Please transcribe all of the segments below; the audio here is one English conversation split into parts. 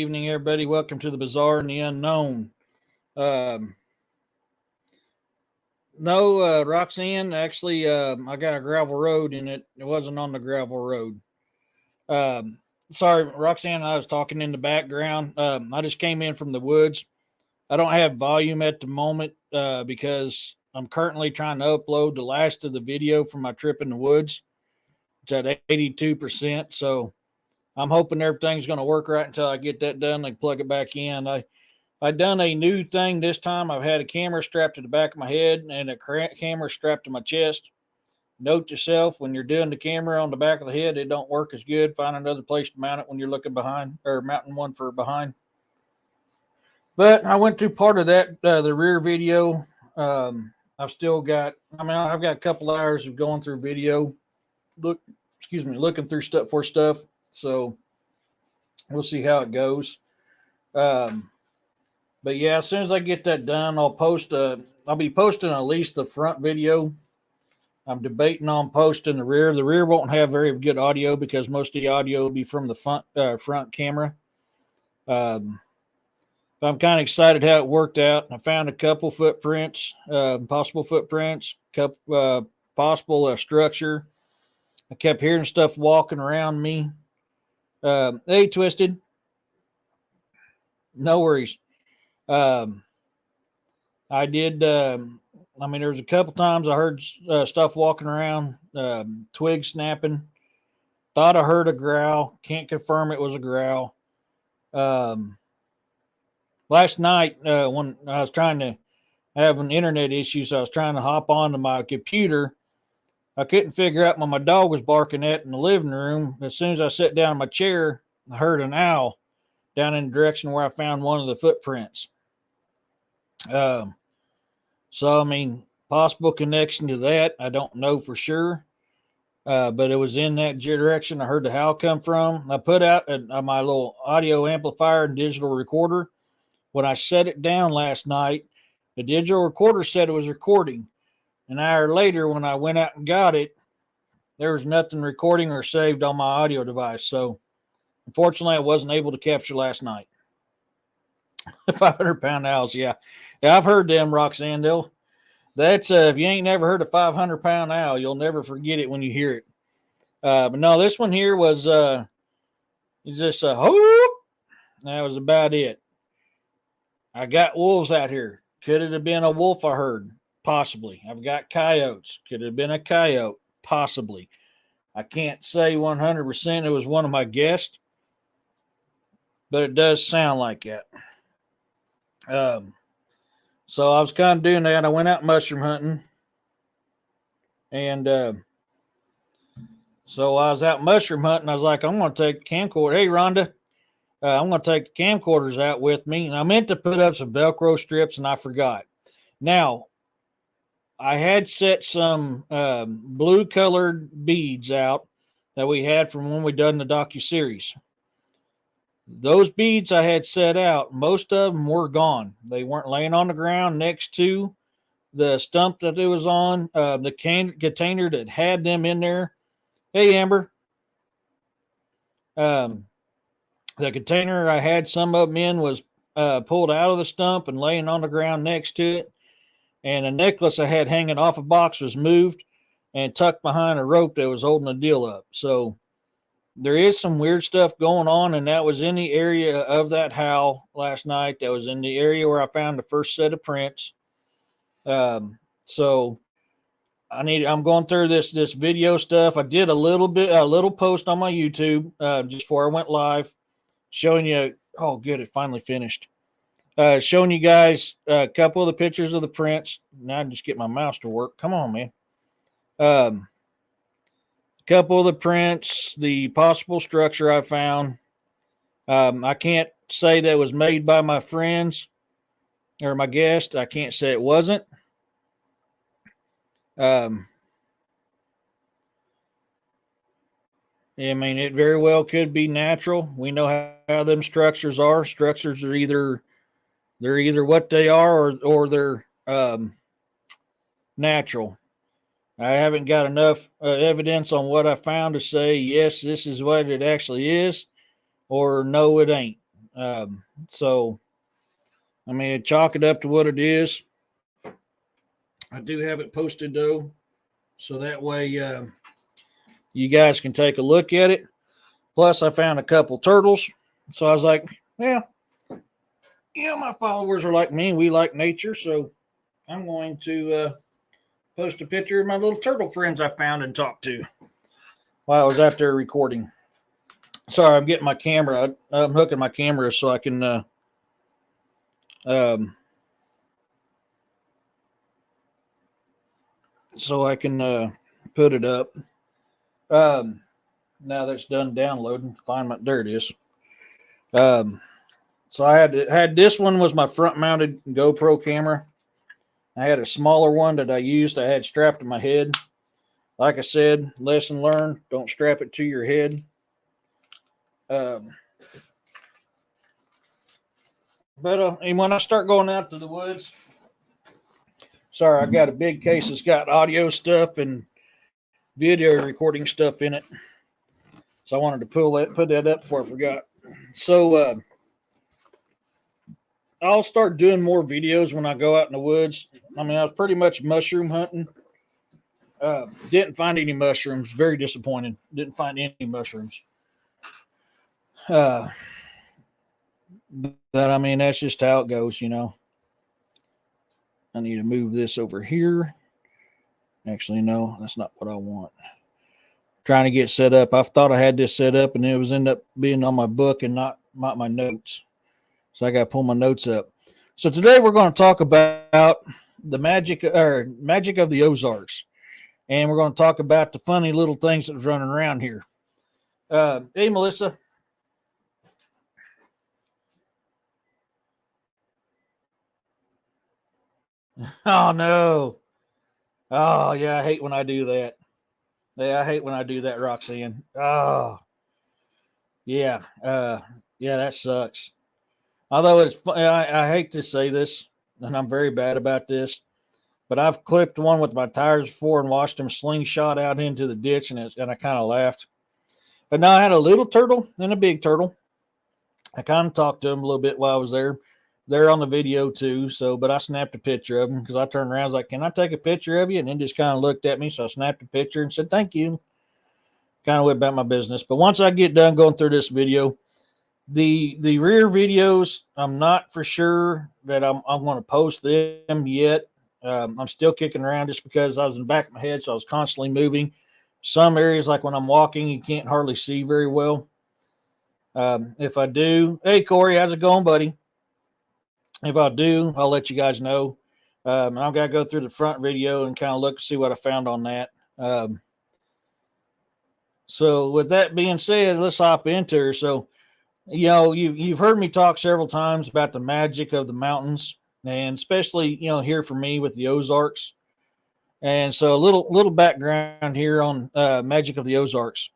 evening, everybody. Welcome to the Bizarre and the Unknown. Um, no, Roxanne, actually, I got a gravel road and it wasn't on the gravel road. Um, Sorry, Roxanne, I was talking in the background. I just came in from the woods. I don't have volume at the moment because I'm currently trying to upload the last of the video from my trip in the woods. It's at 82%, so I'm hoping everything's going to work right until I get that done and plug it back in. I done a new thing this time. I've had a camera strapped to the back of my head and a camera strapped to my chest. Note to self, when you're doing the camera on the back of the head, it don't work as good. Find another place to mount it when you're looking behind, or mounting one for behind. But I went through part of that, the rear video. I've still got, I've got a couple hours of going through video. Looking through stuff. So we'll see how it goes. But yeah, as soon as I get that done, I'll be posting at least the front video. I'm debating on posting the rear. The rear won't have very good audio because most of the audio will be from the front camera. I'm kind of excited how it worked out. I found a couple footprints, possible footprints, possible structure. I kept hearing stuff walking around me. Hey, Twisted. No worries. I did. There was a couple times I heard stuff walking around, twigs snapping. Thought I heard a growl. Can't confirm it was a growl. Last night, when I was trying to have an internet issue, so I was trying to hop onto my computer. I couldn't figure out what my dog was barking at in the living room. As soon as I sat down in my chair, I heard an owl down in the direction where I found one of the footprints. Possible connection to that. I don't know for sure. But it was in that direction I heard the howl come from. I put out my little audio amplifier and digital recorder. When I set it down last night, the digital recorder said it was recording. An hour later, when I went out and got it, there was nothing recording or saved on my audio device. So, unfortunately, I wasn't able to capture last night. 500-pound owls, yeah. I've heard them, Roxanne. That's if you ain't never heard a 500-pound owl, you'll never forget it when you hear it. But no, this one here was just a whoop. That was about it. I got wolves out here. Could it have been a wolf I heard? Possibly. I've got coyotes. Could it have been a coyote? Possibly. I can't say 100% it was one of my guests, but it does sound like that. So I was kind of doing that. I went out mushroom hunting. And so I was out mushroom hunting. I was like, I'm going to take the camcorder. Hey, Rhonda. I'm going to take the camcorders out with me. And I meant to put up some Velcro strips, and I forgot. Now, I had set some blue-colored beads out that we had from when we done the docuseries. Those beads I had set out, most of them were gone. They weren't laying on the ground next to the stump that it was on. The container that had them in there. Hey, Amber. The container I had some of them in was pulled out of the stump and laying on the ground next to it. And a necklace I had hanging off a box was moved and tucked behind a rope that was holding the deal up. So there is some weird stuff going on, and that was in the area of that howl last night. That was in the area where I found the first set of prints. So I'm going through this video stuff. I did a little post on my YouTube just before I went live, showing you. Oh, good, it finally finished. Showing you guys a couple of the pictures of the prints. Now I just get my mouse to work. Come on, man. A couple of the prints, the possible structure I found. I can't say that was made by my friends or my guest. I can't say it wasn't. It very well could be natural. We know how them structures are. Structures are either what they are or they're natural. I haven't got enough evidence on what I found to say, yes, this is what it actually is, or no, it ain't. So, I mean, chalk it up to what it is. I do have it posted though, so that way you guys can take a look at it. Plus, I found a couple turtles, so I was like, yeah, my followers are like me. We like nature, so I'm going to post a picture of my little turtle friends I found and talked to while I was out there recording. Sorry, I'm getting my camera. I'm hooking my camera so I can put it up. Now that's done downloading. There it is. So I had this one was my front mounted GoPro camera. I had a smaller one that I used. I had strapped to my head. Like I said, lesson learned. Don't strap it to your head. But and when I start going out to the woods, sorry, I got a big case that's got audio stuff and video recording stuff in it. So I wanted to put that up before I forgot. So I'll start doing more videos when I go out in the woods. I mean, I was pretty much mushroom hunting. Didn't find any mushrooms. Very disappointed. Didn't find any mushrooms. But I mean, that's just how it goes, you know. I need to move this over here. Actually, no, that's not what I want. Trying to get set up. I thought I had this set up, and it was end up being on my book and not my notes. So I got to pull my notes up. So today we're going to talk about the magic of the Ozarks, and we're going to talk about the funny little things that was running around here. Hey, Melissa. Oh no. Oh yeah, I hate when I do that. Yeah, I hate when I do that, Roxanne. Oh yeah, yeah, that sucks. Although I hate to say this, and I'm very bad about this, but I've clipped one with my tires before and watched him slingshot out into the ditch, and I kind of laughed. But now I had a little turtle and a big turtle. I kind of talked to him a little bit while I was there. They're on the video too. So, but I snapped a picture of him because I turned around. I was like, "Can I take a picture of you?" And then just kind of looked at me. So I snapped a picture and said, "Thank you." Kind of went about my business. But once I get done going through this video, the rear videos, I'm not for sure that I'm going to post them yet. I'm still kicking around just because I was in the back of my head, so I was constantly moving. Some areas, like when I'm walking, you can't hardly see very well. If I do, hey Corey, how's it going, buddy? If I do, I'll let you guys know. And I've got to go through the front video and kind of look to see what I found on that. So with that being said, let's hop into her. So, you know, you've heard me talk several times about the magic of the mountains, and especially, you know, here for me with the Ozarks. And so a little background here on magic of the Ozarks.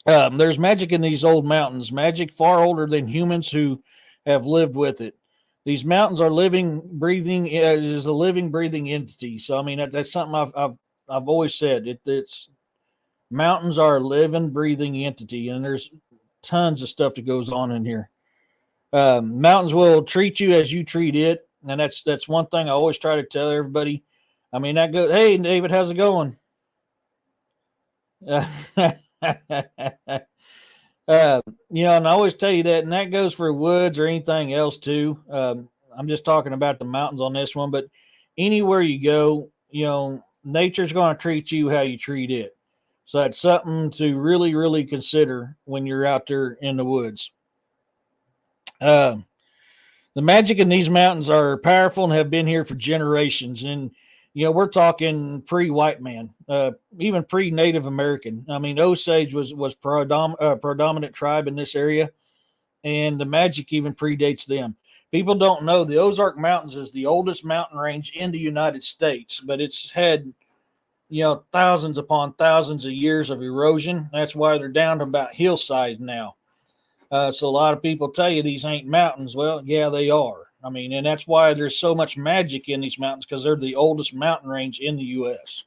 There's magic in these old mountains, magic far older than humans who have lived with it. These mountains are living, breathing. It is a living, breathing entity. So I mean, that's something I've always said. It's mountains are a living, breathing entity, and there's tons of stuff that goes on in here. Mountains will treat you as you treat it, and that's one thing I always try to tell everybody. I mean, that goes. Hey, David, how's it going? You know, and I always tell you that, and that goes for woods or anything else too. I'm just talking about the mountains on this one, but anywhere you go, you know, nature's going to treat you how you treat it. So that's something to really, really consider when you're out there in the woods. The magic in these mountains are powerful and have been here for generations. And, you know, we're talking pre-white man, even pre-Native American. I mean, Osage was predominant tribe in this area, and the magic even predates them. People don't know the Ozark Mountains is the oldest mountain range in the United States, but it's had, you know, thousands upon thousands of years of erosion. That's why they're down to about hillside now. So a lot of people tell you these ain't mountains. Well, yeah, they are. I mean, and that's why there's so much magic in these mountains, because they're the oldest mountain range in the U.S.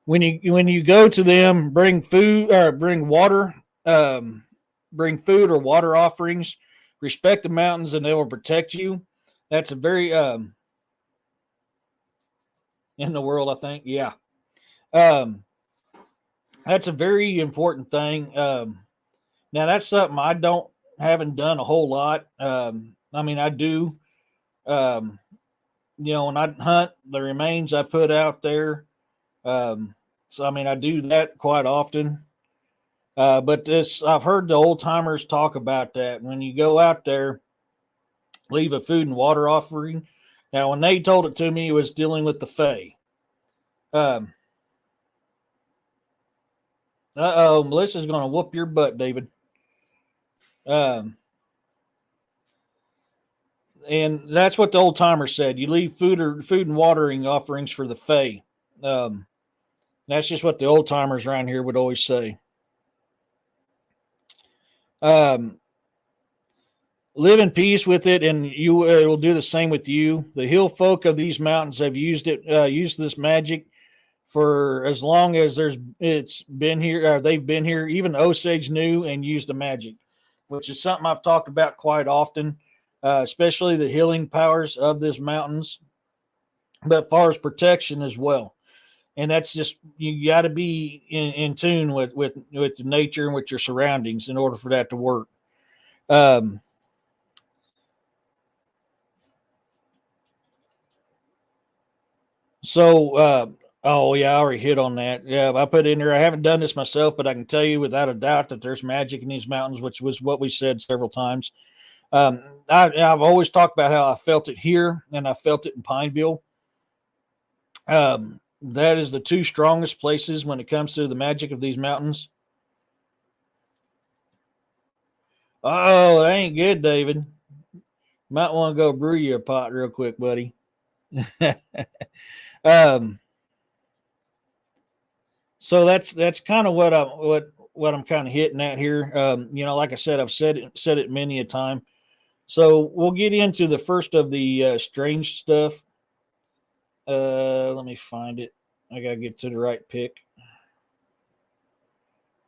When you go to them, bring food or bring water bring food or water offerings. Respect the mountains, and they will protect you. That's a very in the world, I think. Yeah, um, that's a very important thing. Now that's something I don't haven't done a whole lot. I mean, I do. Um, when I hunt, the remains I put out there. So I mean, I do that quite often. But this, I've heard the old timers talk about that. When you go out there, leave a food and water offering. Now, when they told it to me, it was dealing with the Fae. Um, Melissa's going to whoop your butt, David. Um, and that's what the old timer said. You leave food and watering offerings for the Fae. That's just what the old timers around here would always say. Live in peace with it, and you it will do the same with you. The hill folk of these mountains have used this magic for as long as it's been here. They've been here. Even Osage knew and used the magic, which is something I've talked about quite often, especially the healing powers of these mountains, but as far as protection as well. And that's just, you got to be in tune with the nature and with your surroundings in order for that to work. Oh yeah, I already hit on that. Yeah, I put in there. I haven't done this myself, but I can tell you without a doubt that there's magic in these mountains, which was what we said several times. I've always talked about how I felt it here, and I felt it in Pineville. That is the two strongest places when it comes to the magic of these mountains. Oh, that ain't good, David. Might want to go brew you a pot real quick, buddy. um, so that's kind of what I'm kind of hitting at here. Like I said, I've said it many a time. So we'll get into the first of the strange stuff. Let me find it. I gotta get to the right pick.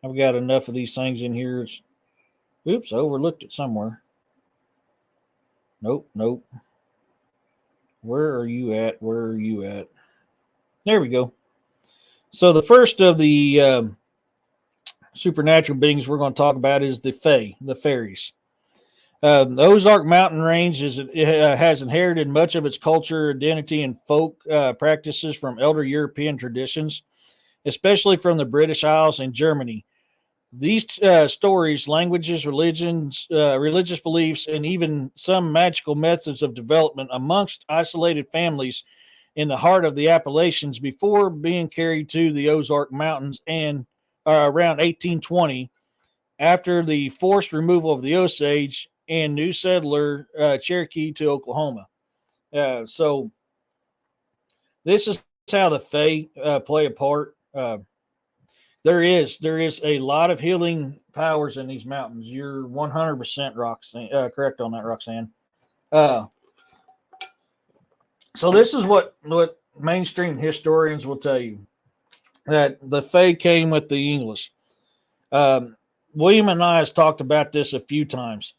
I've got enough of these things in here. Oops, I overlooked it somewhere. Nope. Where are you at? There we go. So the first of the supernatural beings we're going to talk about is the Fae, the fairies. The Ozark mountain range has inherited much of its culture, identity, and folk practices from elder European traditions, especially from the British Isles and Germany. These stories, languages, religions, religious beliefs, and even some magical methods of development amongst isolated families in the heart of the Appalachians before being carried to the Ozark Mountains and around 1820 after the forced removal of the Osage and new settler Cherokee to Oklahoma. So this is how the Fae play a part. There is a lot of healing powers in these mountains. You're 100% Roxanne, correct on that, Roxanne. So this is what mainstream historians will tell you, that the Fae came with the English. William and I has talked about this a few times.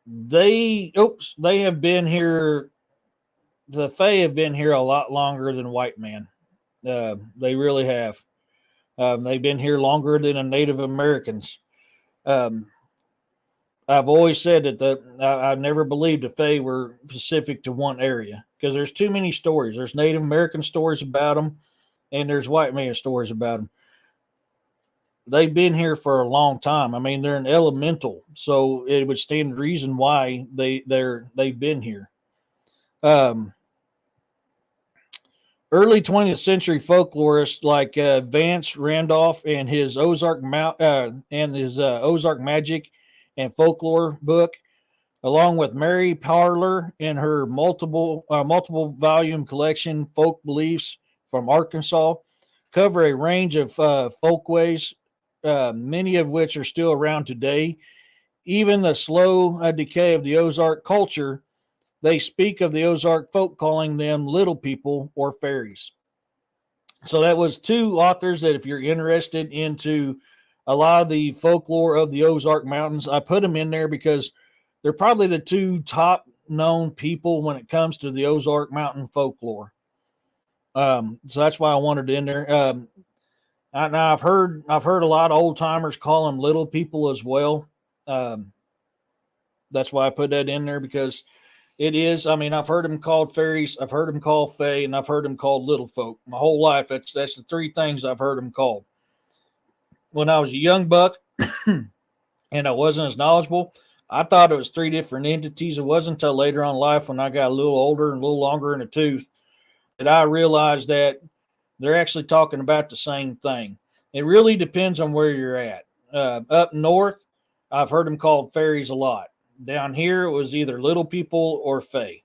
They have been here. The Fae have been here a lot longer than white man. They really have. They've been here longer than the Native Americans. I've always said that I've never believed the Fae were specific to one area because there's too many stories. There's Native American stories about them, and there's white man stories about them. They've been here for a long time. I mean, they're an elemental, so it would stand to reason why they've been here. Early 20th century folklorists like Vance Randolph and his Ozark Ozark Magic and Folklore book, along with Mary Parler in her multiple volume collection Folk Beliefs from Arkansas, cover a range of folkways, many of which are still around today. Even the slow decay of the Ozark culture, they speak of the Ozark folk calling them little people or fairies. So that was two authors that if you're interested into a lot of the folklore of the Ozark Mountains. I put them in there because they're probably the two top known people when it comes to the Ozark Mountain folklore. So that's why I wanted it in there. Now I've heard a lot of old timers call them little people as well. Um, that's why I put that in there because it is. I mean, I've heard them called fairies, I've heard them called fae, and I've heard them called little folk my whole life. That's the three things I've heard them called. When I was a young buck and I wasn't as knowledgeable, I thought it was three different entities. It wasn't until later on in life when I got a little older and a little longer in the tooth that I realized that they're actually talking about the same thing. It really depends on where you're at. Up north, I've heard them called fairies a lot. Down here, it was either little people or fae.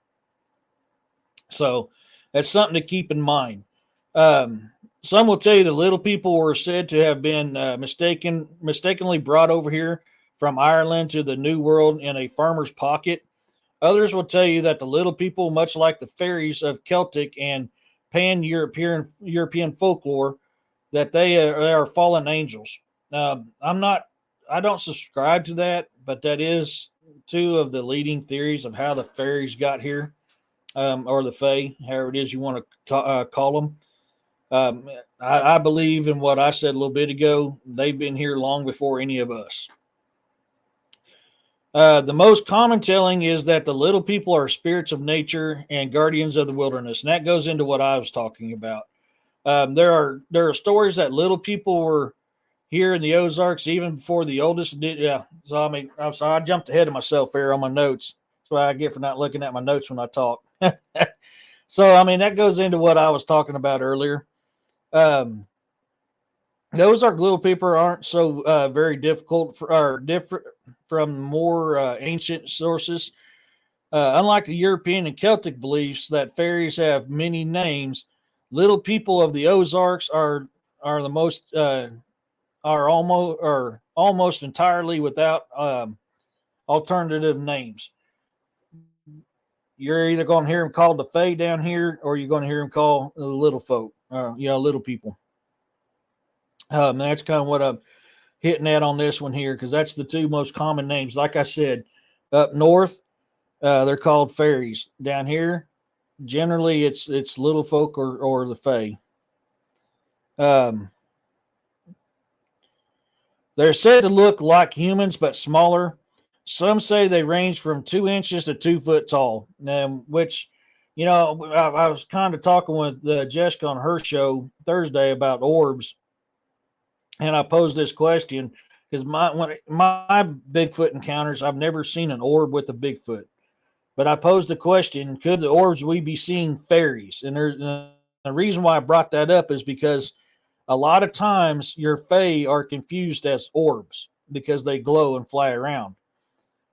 So that's something to keep in mind. Some will tell you the little people were said to have been mistakenly brought over here from Ireland to the New World in a farmer's pocket. Others will tell you that the little people, much like the fairies of Celtic and pan-European folklore, that they are fallen angels. I don't subscribe to that, but that is two of the leading theories of how the fairies got here, or the fae, however it is you want to call them. I believe in what I said a little bit ago. They've been here long before any of us. The most common telling is that the little people are spirits of nature and guardians of the wilderness, and that goes into what I was talking about. There are stories that little people were here in the Ozarks even before the oldest did. Yeah, so I mean, I'm sorry, I jumped ahead of myself here on my notes. That's what I get for not looking at my notes when I talk. So I mean, that goes into what I was talking about earlier. Um, those are little people aren't so very difficult or different from more ancient sources. Unlike the European and Celtic beliefs that fairies have many names, little people of the Ozarks are the most are almost entirely without alternative names. You're either going to hear them called the Fae down here, or you're going to hear them called the little folk, little people. That's kind of what I'm hitting at on this one here, because that's the two most common names. Like I said, up north, they're called fairies. Down here, generally it's little folk or the Fae. Um, they're said to look like humans but smaller. Some say they range from 2 inches to 2 foot tall, which, I was kind of talking with Jessica on her show Thursday about orbs, and I posed this question because my Bigfoot encounters, I've never seen an orb with a Bigfoot. But I posed the question: could the orbs we be seeing fairies? And the reason why I brought that up is because a lot of times your fae are confused as orbs because they glow and fly around.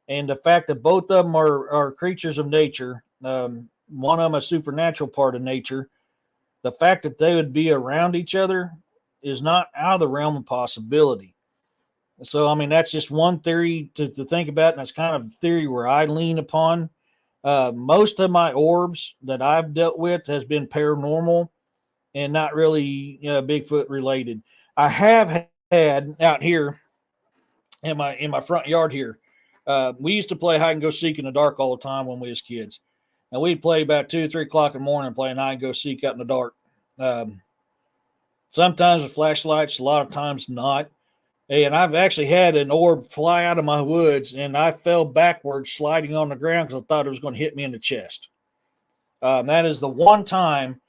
And the fact that both of them are creatures of nature, one of them a supernatural part of nature, the fact that they would be around each other is not out of the realm of possibility. So, I mean, that's just one theory to think about, and that's kind of the theory where I lean upon. Most of my orbs that I've dealt with has been paranormal and not really Bigfoot related. I have had out here in my front yard here. We used to play hide and go seek in the dark all the time when we was kids, and we'd play about 2 or 3 o'clock in the morning playing hide and go seek out in the dark. Sometimes with flashlights, a lot of times not. And I've actually had an orb fly out of my woods, and I fell backwards, sliding on the ground because I thought it was going to hit me in the chest. That is the one time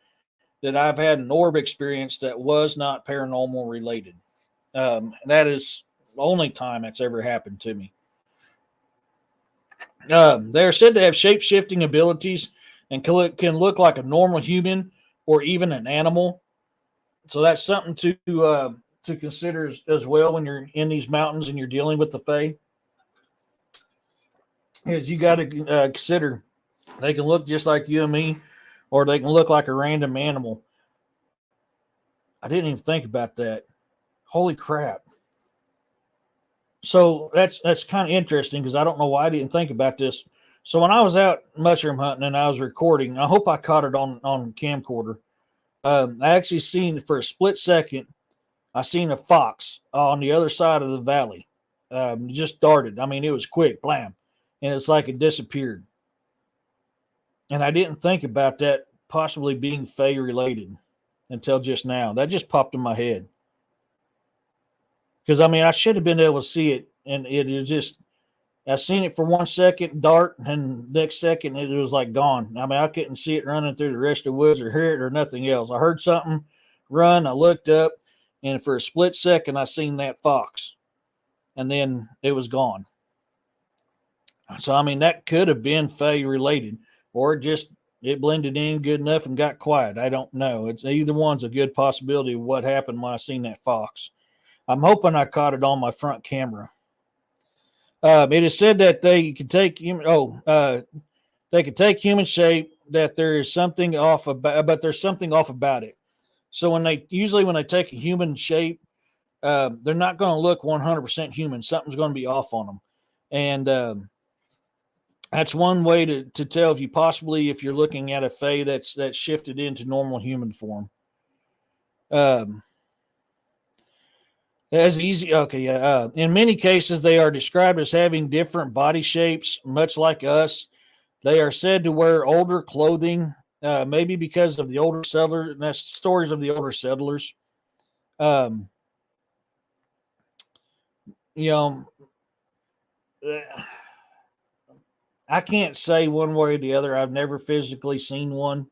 that I've had an orb experience that was not paranormal related. That is the only time that's ever happened to me. They're said to have shape-shifting abilities and can look like a normal human or even an animal. So that's something to consider as well when you're in these mountains and you're dealing with the fae. Is you got to consider they can look just like you and me, or they can look like a random animal. I didn't even think about that. Holy crap! So that's kind of interesting because I don't know why I didn't think about this. So when I was out mushroom hunting and I was recording, I hope I caught it on camcorder. I actually seen for a split second I seen a fox on the other side of the valley. Just darted. I mean, it was quick, blam, and it's like it disappeared. And I didn't think about that possibly being Fae related until just now. That just popped in my head. Because I mean, I should have been able to see it, and it is just. I seen it for 1 second dart, and next second it was like gone. I mean, I couldn't see it running through the rest of the woods or hear it or nothing else. I heard something run. I looked up, and for a split second, I seen that fox, and then it was gone. So I mean, that could have been Fae related, or just it blended in good enough and got quiet. I don't know. It's either one's a good possibility of what happened when I seen that fox. I'm hoping I caught it on my front camera. It is said that they can take they can take human shape. That there is something off about, but there's something off about it. So when they take a human shape, they're not going to look 100% human. Something's going to be off on them, and that's one way to tell if you're looking at a Fae that's shifted into normal human form. As easy, okay, yeah. In many cases, they are described as having different body shapes, much like us. They are said to wear older clothing, maybe because of the older settlers. And that's stories of the older settlers. Um, you know, I can't say one way or the other. I've never physically seen one,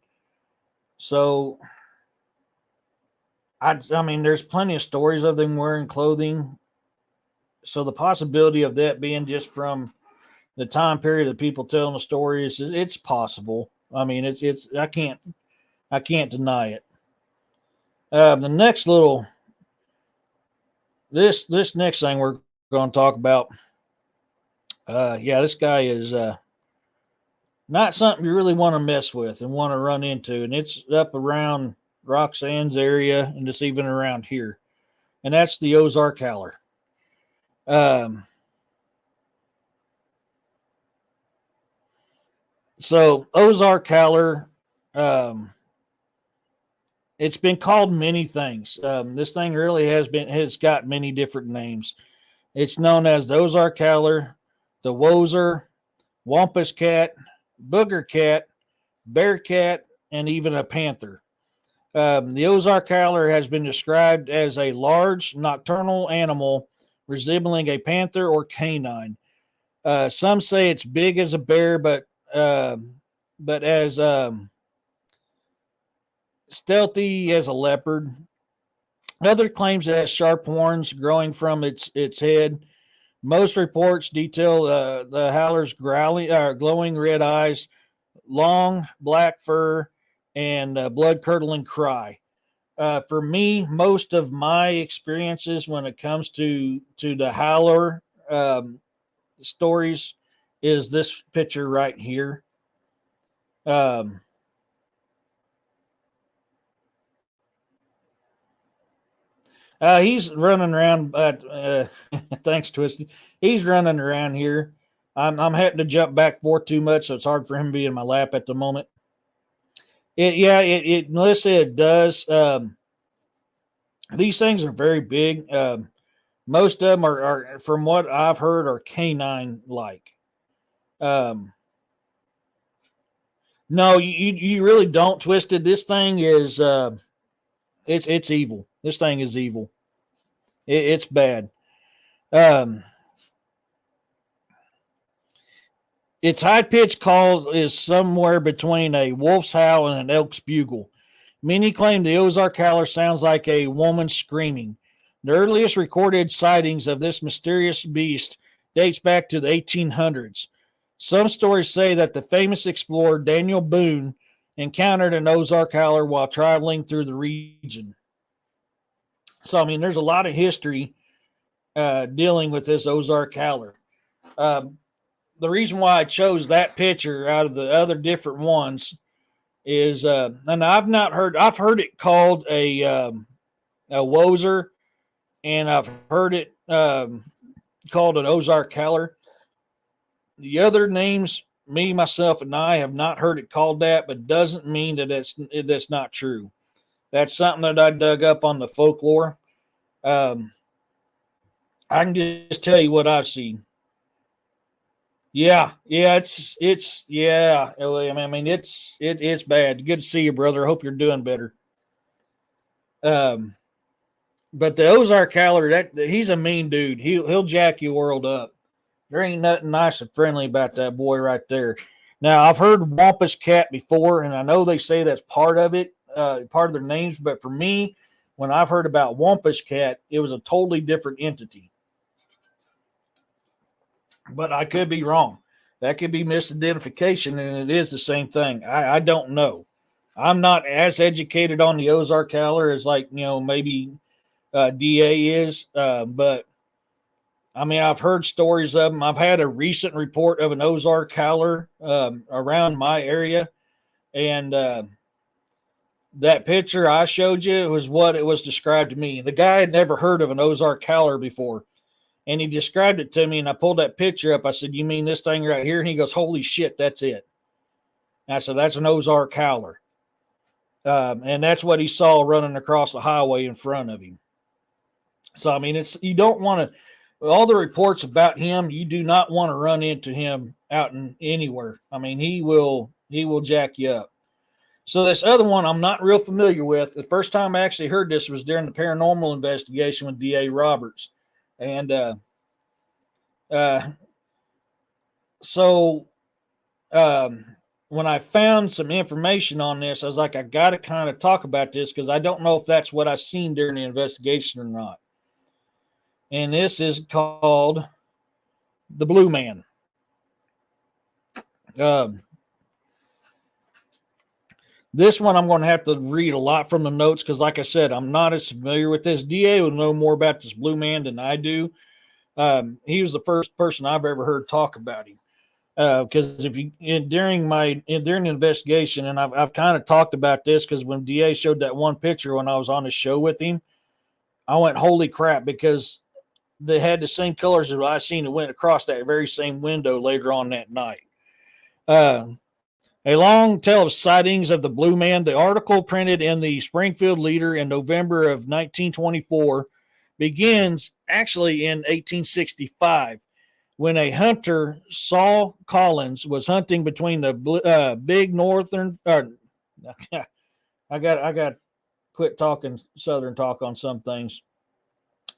so I mean, there's plenty of stories of them wearing clothing. So the possibility of that being just from the time period of people telling the story it's possible. I mean, it's I can't deny it. The next little this next thing we're going to talk about. This guy is not something you really want to mess with and want to run into, and it's up around Roxanne's area, and it's even around here, and that's the Ozark howler. So Ozark howler, it's been called many things. This thing really has got many different names. It's known as the Ozark howler, the Wozer, Wampus cat, booger cat, bear cat, and even a panther. The Ozark howler has been described as a large nocturnal animal resembling a panther or canine. Some say it's big as a bear, but as stealthy as a leopard. Other claims it has sharp horns growing from its head. Most reports detail the howler's glowing red eyes, long black fur, and blood curdling cry. For me, most of my experiences when it comes to the howler stories is this picture right here. He's running around. Thanks, Twisty. He's running around here. I'm having to jump back forth too much, so it's hard for him to be in my lap at the moment. Melissa, it does. These things are very big. Most of them are, from what I've heard, are canine like. No, you really don't, Twisted. This thing is it's evil. This thing is evil. It's bad. Its high pitched call is somewhere between a wolf's howl and an elk's bugle. Many claim the Ozark howler sounds like a woman screaming. The earliest recorded sightings of this mysterious beast dates back to the 1800s. Some stories say that the famous explorer Daniel Boone encountered an Ozark howler while traveling through the region. So, I mean, there's a lot of history dealing with this Ozark howler. The reason why I chose that picture out of the other different ones is, and I've heard it called a Wozer, and I've heard it called an Ozark howler. The other names, me, myself, and I have not heard it called that, but doesn't mean that that's not true. That's something that I dug up on the folklore. Um, I can just tell you what I've seen. Yeah, yeah, it's yeah. I mean, it's bad. Good to see you, brother. Hope you're doing better. Um, but the Ozark Howler, that he's a mean dude. He'll jack your world up. There ain't nothing nice and friendly about that boy right there. Now I've heard Wampus Cat before, and I know they say that's part of it, part of their names. But for me, when I've heard about Wampus Cat, it was a totally different entity. But I could be wrong. That could be misidentification, and it is the same thing. I don't know. I'm not as educated on the Ozark Howler as like maybe DA is, but I mean I've heard stories of them. I've had a recent report of an Ozark Howler around my area, and that picture I showed you was what it was described to me. The guy had never heard of an Ozark Howler before. And he described it to me, and I pulled that picture up. I said, "You mean this thing right here?" And he goes, "Holy shit, that's it." And I said, "That's an Ozark Howler." And that's what he saw running across the highway in front of him. So, I mean, you don't want to, all the reports about him, you do not want to run into him out in anywhere. I mean, he will jack you up. So this other one I'm not real familiar with. The first time I actually heard this was during the paranormal investigation with D.A. Roberts. And uh, so when I found some information on this, I was like, I got to kind of talk about this because I don't know if that's what I seen during the investigation or not. And this is called the Blue Man. Um, this one I'm going to have to read a lot from the notes because, like I said, I'm not as familiar with this. DA will know more about this Blue Man than I do. He was the first person I've ever heard talk about him. Because if you during the investigation, and I've kind of talked about this because when DA showed that one picture when I was on the show with him, I went, "Holy crap!" Because they had the same colors as I seen that went across that very same window later on that night. Uh, a long tale of sightings of the Blue Man. The article printed in the Springfield Leader in November of 1924 begins actually in 1865 when a hunter, Saul Collins, was hunting between the big northern. I got quit talking southern talk on some things.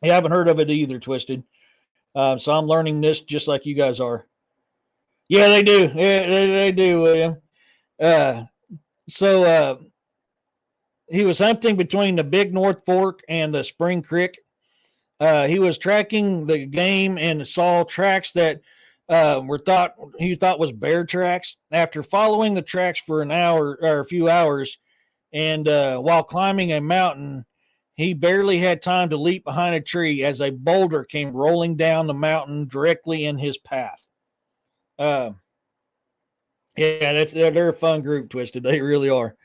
You haven't heard of it either, Twisted. So I'm learning this just like you guys are. Yeah, they do. Yeah, they do, William. Uh, so he was hunting between the Big North Fork and the Spring Creek. He was tracking the game and saw tracks that he thought was bear tracks. After following the tracks for an hour or a few hours, and while climbing a mountain, he barely had time to leap behind a tree as a boulder came rolling down the mountain directly in his path. Uh, yeah, they're a fun group, Twisted. They really are.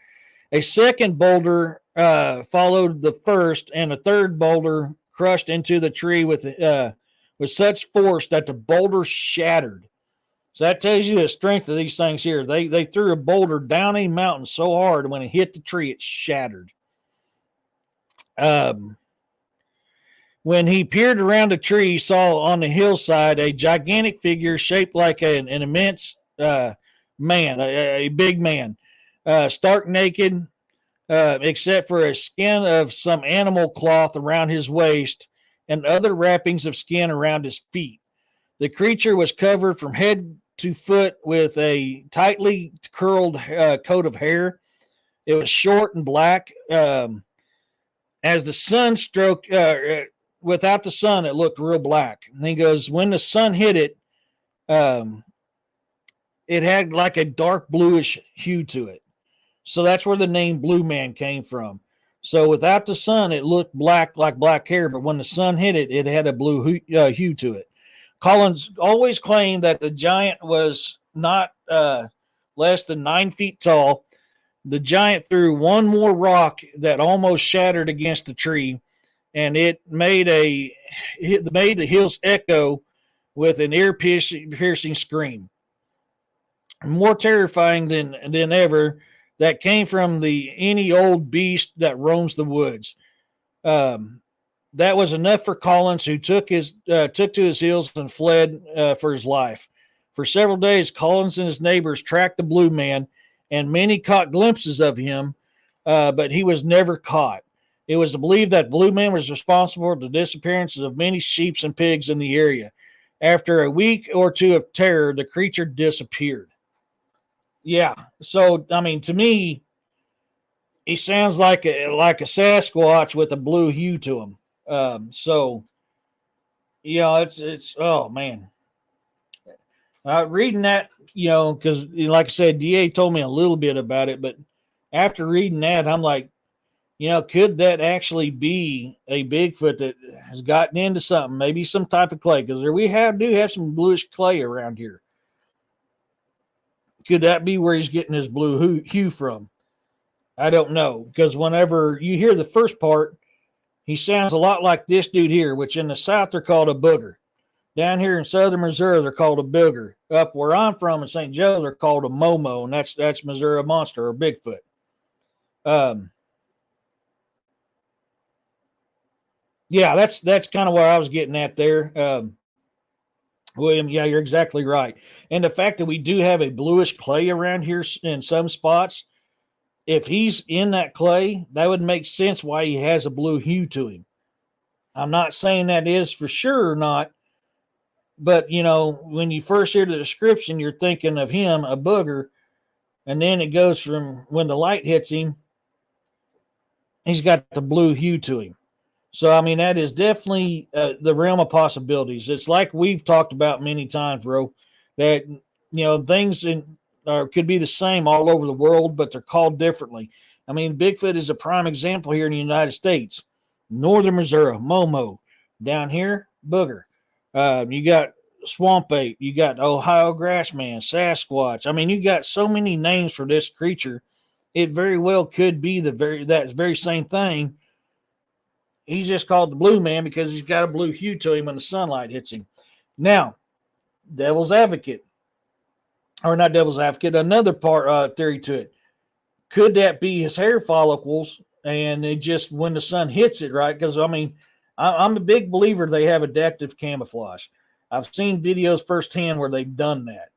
A second boulder followed the first, and a third boulder crushed into the tree with such force that the boulder shattered. So that tells you the strength of these things here. They threw a boulder down a mountain so hard when it hit the tree, it shattered. Um, when he peered around the tree, he saw on the hillside a gigantic figure shaped like an immense man, a big man, stark naked, except for a skin of some animal cloth around his waist and other wrappings of skin around his feet. The creature was covered from head to foot with a tightly curled coat of hair. It was short and black. As the sun without the sun, it looked real black. And he goes, when the sun hit it, um, it had like a dark bluish hue to it. So that's where the name Blue Man came from. So without the sun, it looked black like black hair, but when the sun hit it, it had a blue hue to it. Collins always claimed that the giant was not less than 9 feet tall. The giant threw one more rock that almost shattered against the tree, and it made the hills echo with an ear-piercing scream. More terrifying than ever, that came from any old beast that roams the woods. Um, That was enough for Collins, who took to his heels and fled for his life. For several days, Collins and his neighbors tracked the blue man, and many caught glimpses of him, but he was never caught. It was believed that Blue Man was responsible for the disappearances of many sheep and pigs in the area. After a week or two of terror, the creature disappeared. Yeah. So, I mean, to me, he sounds like a Sasquatch with a blue hue to him. So, it's oh man, reading that, because like I said, DA told me a little bit about it, but after reading that, I'm like, could that actually be a Bigfoot that has gotten into something, maybe some type of clay? Because we do have some bluish clay around here. Could that be where he's getting his blue hue from? I don't know, because whenever you hear the first part, he sounds a lot like this dude here, which in the South they're called a booger. Down here in southern Missouri, they're called a booger. Up where I'm from in St. Joe, they're called a momo, and that's Missouri monster or Bigfoot. Yeah, that's kind of what I was getting at there. William, yeah, you're exactly right. And the fact that we do have a bluish clay around here in some spots, if he's in that clay, that would make sense why he has a blue hue to him. I'm not saying that is for sure or not, but when you first hear the description, you're thinking of him, a booger, and then it goes from when the light hits him, he's got the blue hue to him. So, I mean, that is definitely the realm of possibilities. It's like we've talked about many times, bro, that, things could be the same all over the world, but they're called differently. I mean, Bigfoot is a prime example here in the United States. Northern Missouri, Momo. Down here, Booger. You got Swamp Ape. You got Ohio Grassman, Sasquatch. I mean, you got so many names for this creature. It very well could be that very same thing. He's just called the Blue Man because he's got a blue hue to him when the sunlight hits him. Now, devil's advocate, or not devil's advocate, another part theory to it. Could that be his hair follicles and it just when the sun hits it, right? Because, I mean, I'm a big believer they have adaptive camouflage. I've seen videos firsthand where they've done that.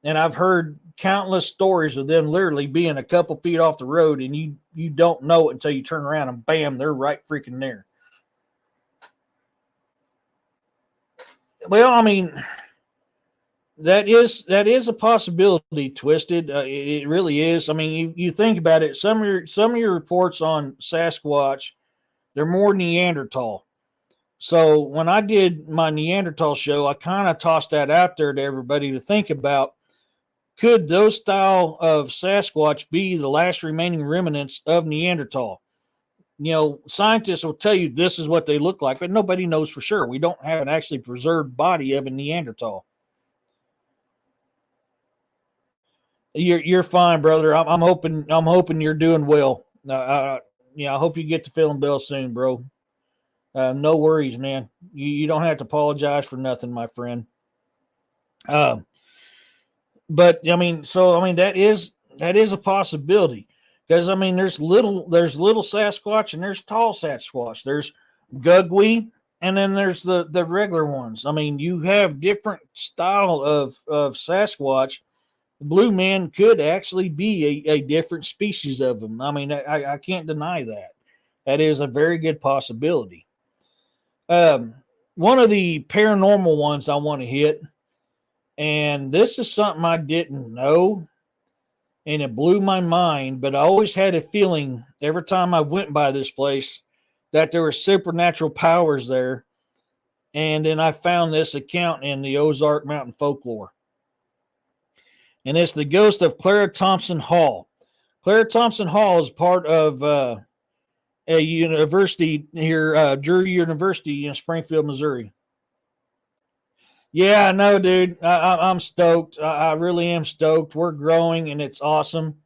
And I've heard countless stories of them literally being a couple feet off the road and you don't know it until you turn around and bam, they're right freaking there. Well, I mean, that is a possibility, Twisted. It really is. I mean, you think about it. Some of your reports on Sasquatch, they're more Neanderthal. So when I did my Neanderthal show, I kind of tossed that out there to everybody to think about. Could those style of Sasquatch be the last remaining remnants of Neanderthal? Scientists will tell you this is what they look like, but nobody knows for sure. We don't have an actually preserved body of a Neanderthal. You're fine, brother. I'm hoping you're doing well. I hope you get to feeling better soon, bro. No worries, man. You don't have to apologize for nothing, my friend. But that is a possibility because there's little Sasquatch and there's tall Sasquatch. There's Gugwe and then there's the regular ones. I mean, you have different style of Sasquatch. Blue Man could actually be a different species of them. I mean, I can't deny that. That is a very good possibility. One of the paranormal ones I want to hit. And this is something I didn't know, and it blew my mind, but I always had a feeling every time I went by this place that there were supernatural powers there. And then I found this account in the Ozark Mountain Folklore. And it's the ghost of Clara Thompson Hall. Clara Thompson Hall is part of a university here, Drury University in Springfield, Missouri. Yeah, no, dude. I'm stoked. I really am stoked. We're growing, and it's awesome.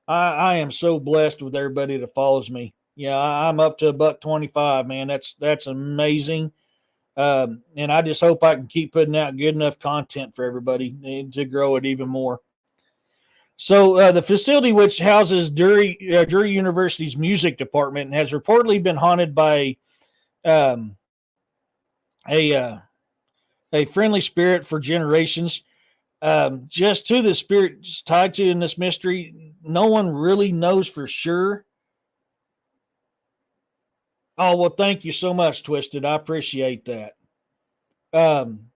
I am so blessed with everybody that follows me. Yeah, I'm up to about 25, man. That's amazing. And I just hope I can keep putting out good enough content for everybody to grow it even more. So the facility, which houses Drury University's music department, has reportedly been haunted by um, a uh, a friendly spirit for generations. Just who the spirit is tied to in this mystery, no one really knows for sure. Oh, well, thank you so much, Twisted. I appreciate that. Um,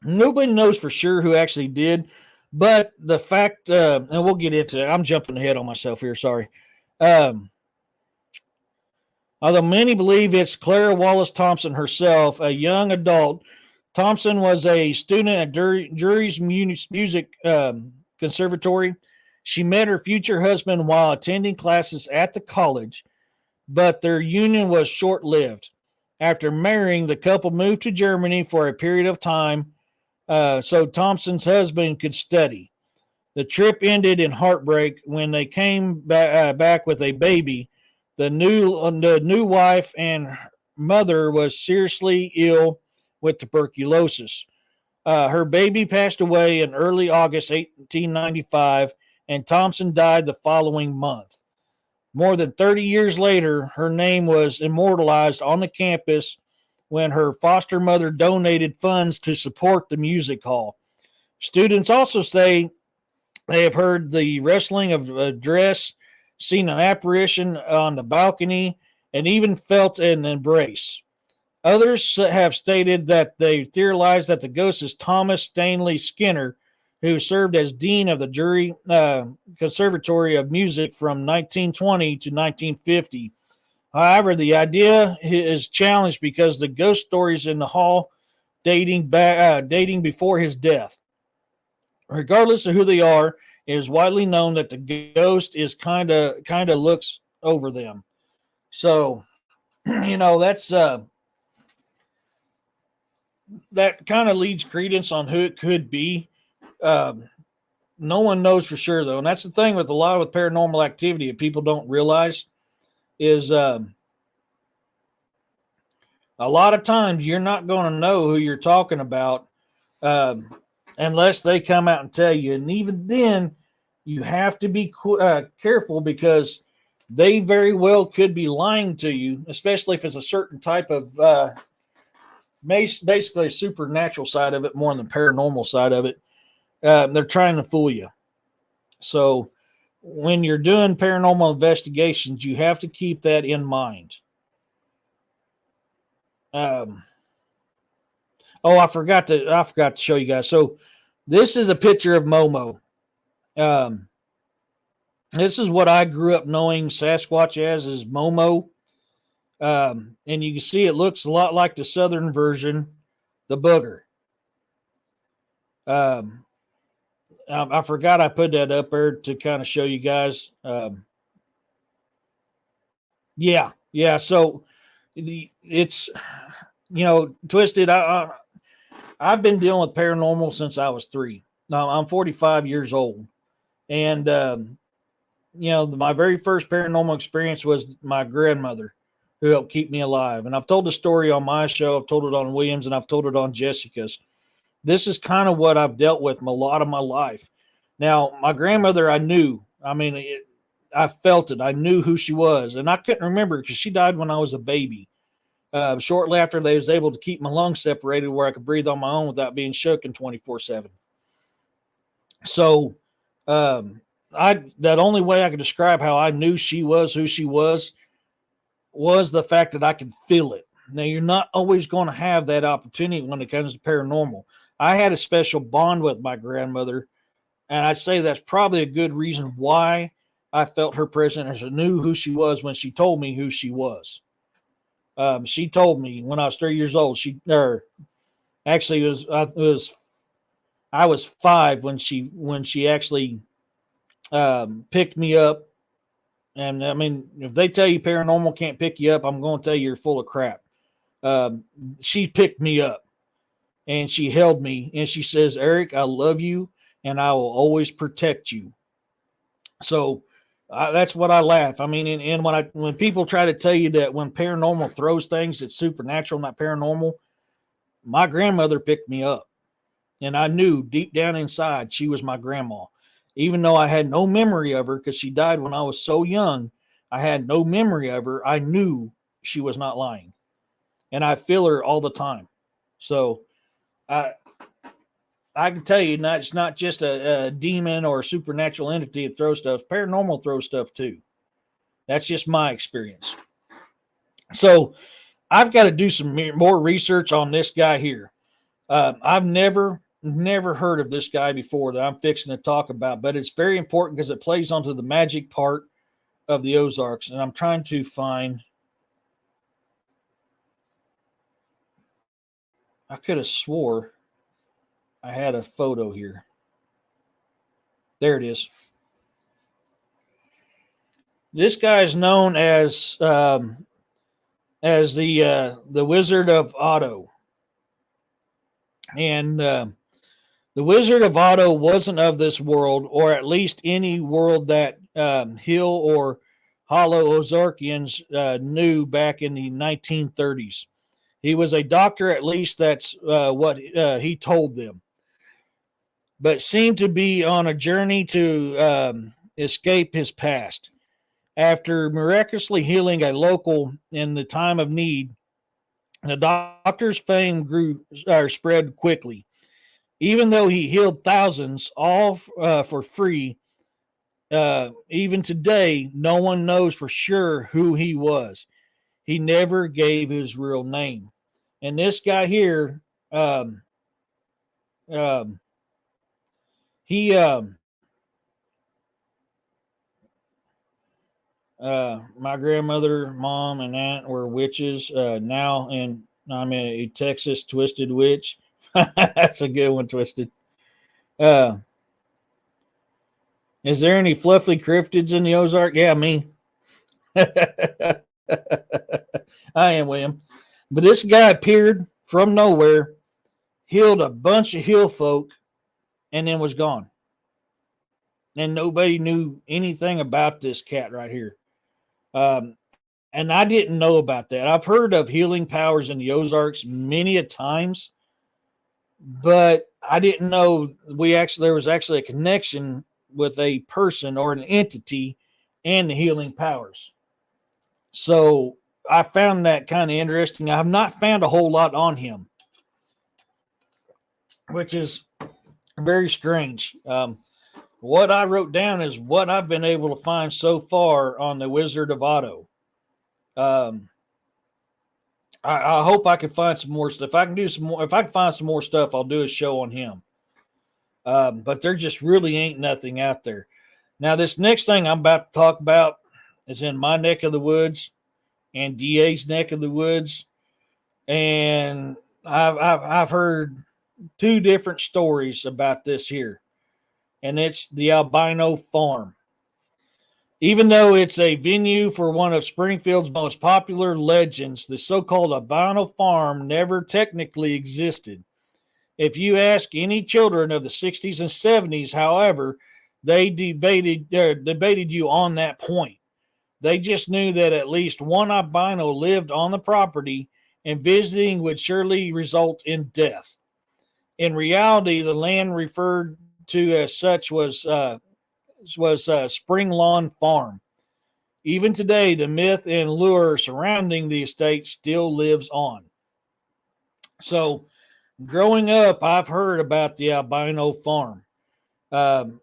Nobody knows for sure who actually did, but the fact, and we'll get into it. I'm jumping ahead on myself here. Sorry. Um, Although many believe it's Clara Wallace Thompson herself, a young adult. Thompson was a student at Drury's Music Conservatory. She met her future husband while attending classes at the college, but their union was short lived. After marrying, the couple moved to Germany for a period of time so Thompson's husband could study. The trip ended in heartbreak when they came back with a baby. The new wife and mother was seriously ill with tuberculosis. Her baby passed away in early August 1895, and Thompson died the following month. More than 30 years later, her name was immortalized on the campus when her foster mother donated funds to support the music hall. Students also say they have heard the rustling of a dress, seen an apparition on the balcony, and even felt an embrace. Others have stated that they theorize that the ghost is Thomas Stanley Skinner, who served as dean of the Drury Conservatory of Music from 1920 to 1950. However, the idea is challenged because the ghost stories in the hall dating before his death. Regardless of who they are, it is widely known that the ghost is kind of looks over them. So, that's that kind of leads credence on who it could be. Um, no one knows for sure though, and that's the thing with a lot of paranormal activity that people don't realize is a lot of times you're not going to know who you're talking about um, unless they come out and tell you. And even then, you have to be careful because they very well could be lying to you, especially if it's a certain type of basically a supernatural side of it more than the paranormal side of it. They're trying to fool you. So when you're doing paranormal investigations, you have to keep that in mind. Um, oh, I forgot to show you guys. So this is a picture of Momo. Um, this is what I grew up knowing Sasquatch as is Momo. And you can see it looks a lot like the southern version, the booger. Um, I forgot I put that up there to kind of show you guys. Yeah. So it's twisted. I've been dealing with paranormal since I was 3. Now I'm 45 years old, and my very first paranormal experience was my grandmother, who helped keep me alive. And I've told the story on my show. I've told it on Williams, and I've told it on Jessica's. This is kind of what I've dealt with a lot of my life. Now, my grandmother, I knew. I mean, I felt it. I knew who she was, and I couldn't remember because she died when I was a baby. Shortly after, they was able to keep my lungs separated where I could breathe on my own without being shook in 24/7. So, that only way I could describe how I knew she was who she was the fact that I could feel it. Now, you're not always going to have that opportunity when it comes to paranormal. I had a special bond with my grandmother, and I'd say that's probably a good reason why I felt her presence. I knew who she was when she told me who she was. She told me when I was 3 years old. Actually, I was 5 when she actually picked me up. And I mean, if they tell you paranormal can't pick you up, I'm going to tell you you're full of crap. She picked me up and she held me and she says, "Eric, I love you and I will always protect you." So that's what I laugh. I mean, and when people try to tell you that when paranormal throws things, it's supernatural, not paranormal. My grandmother picked me up, and I knew deep down inside she was my grandma. Even though I had no memory of her because she died when I was so young, I had no memory of her. I knew she was not lying. and I feel her all the time. So I can tell you, it's not just a demon or a supernatural entity that throws stuff. Paranormal throws stuff too. That's just my experience. So I've got to do some more research on this guy here. I've never heard of this guy before that I'm fixing to talk about, but it's very important because it plays onto the magic part of the Ozarks. And I'm trying to find. I could have swore I had a photo here. There it is. This guy is known as the Wizard of Otto, and the Wizard of Otto wasn't of this world, or at least any world that Hill or Hollow Ozarkians knew back in the 1930s. He was a doctor, at least that's what he told them, but seemed to be on a journey to escape his past. After miraculously healing a local in the time of need, the doctor's fame spread quickly. Even though he healed thousands, all for free, even today, no one knows for sure who he was. He never gave his real name. And this guy here, he my grandmother, mom, and aunt were witches. Now, and I'm a Texas twisted witch. That's a good one, Twisted. Uh, is there any fluffy cryptids in the Ozark? Yeah, me. I am William. But this guy appeared from nowhere, healed a bunch of hill folk, and then was gone. And nobody knew anything about this cat right here. And I didn't know about that. I've heard of healing powers in the Ozarks many a times, but I didn't know there was actually a connection with a person or an entity and the healing powers. So I found that kind of interesting. I've not found a whole lot on him, which is very strange. What I wrote down is what I've been able to find so far on the Wizard of Otto. I hope I can find some more stuff. If I can find some more stuff, I'll do a show on him. But there just really ain't nothing out there. Now, this next thing I'm about to talk about is in my neck of the woods and DA's neck of the woods. And I've heard two different stories about this here. And it's the Albino Farm. Even though it's a venue for one of Springfield's most popular legends, the so-called Albino Farm never technically existed. If you ask any children of the 60s and 70s, however, they debated you on that point. They just knew that at least one albino lived on the property, and visiting would surely result in death. In reality, the land referred to as such was Spring Lawn Farm. Even today, the myth and lure surrounding the estate still lives on. So, growing up, I've heard about the Albino Farm.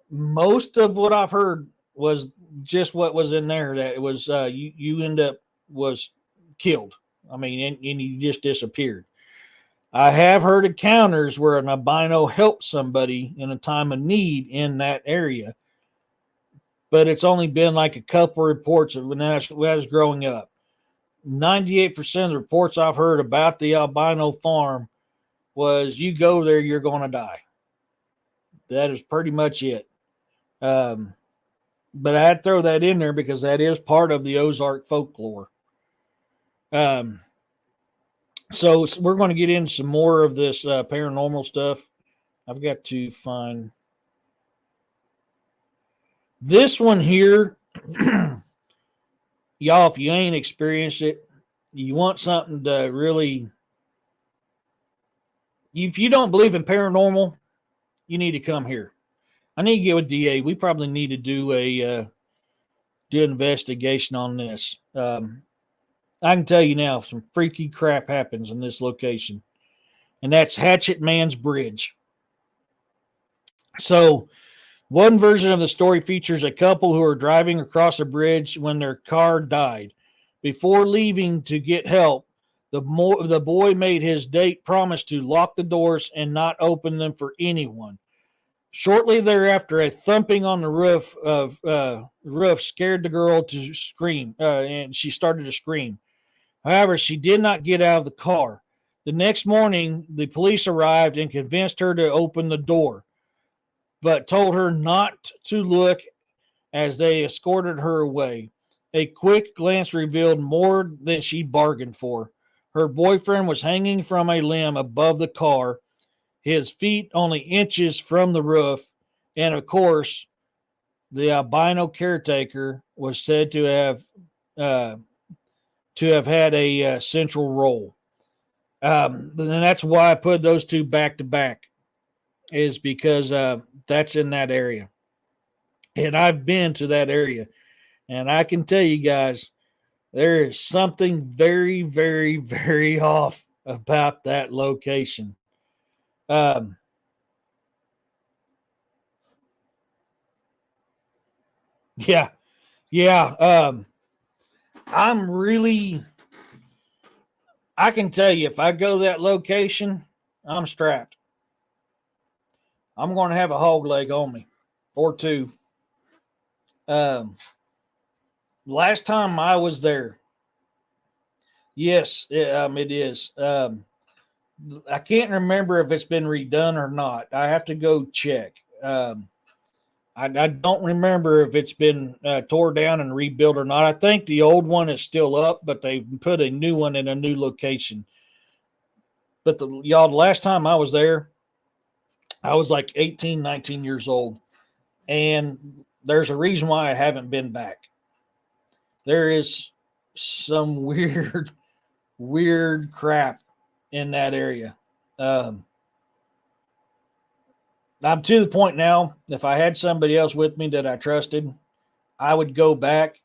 Most of what I've heard was just what was in there. That it was you end up was killed. I mean, and you just disappeared. I have heard encounters where an albino helped somebody in a time of need in that area, but it's only been like a couple reports of when I was growing up. 98% of the reports I've heard about the Albino Farm was you go there, you're going to die. That is pretty much it. But I had to throw that in there because that is part of the Ozark folklore. So we're going to get into some more of this paranormal stuff. I've got to find this one here. Y'all, if you ain't experienced it, you want something to really... If you don't believe in paranormal, you need to come here. I need to get with DA. We probably need to do an investigation on this. I can tell you now, some freaky crap happens in this location, and that's Hatchet Man's Bridge. So, one version of the story features a couple who are driving across a bridge when their car died. Before leaving to get help, the boy made his date promise to lock the doors and not open them for anyone. Shortly thereafter, a thumping on the roof scared the girl to scream, and she started to scream. However, she did not get out of the car. The next morning, the police arrived and convinced her to open the door, but told her not to look as they escorted her away. A quick glance revealed more than she bargained for. Her boyfriend was hanging from a limb above the car, his feet only inches from the roof, and of course, the albino caretaker was said uh, to have had a central role. And that's why I put those two back to back, is because that's in that area. And I've been to that area. And I can tell you guys, there is something very, very, very off about that location. Um, yeah, yeah. I'm really, I can tell you, if I go to that location, I'm strapped. I'm going to have a hog leg on me or two. Um, Last time I was there, yes, it is. I can't remember if it's been redone or not. I have to go check. I don't remember if it's been tore down and rebuilt or not. I think the old one is still up, but they put a new one in a new location. But the last time I was there, I was like 18, 19 years old. And there's a reason why I haven't been back. There is some weird, weird crap in that area. Um, I'm to the point now, if I had somebody else with me that I trusted, I would go back.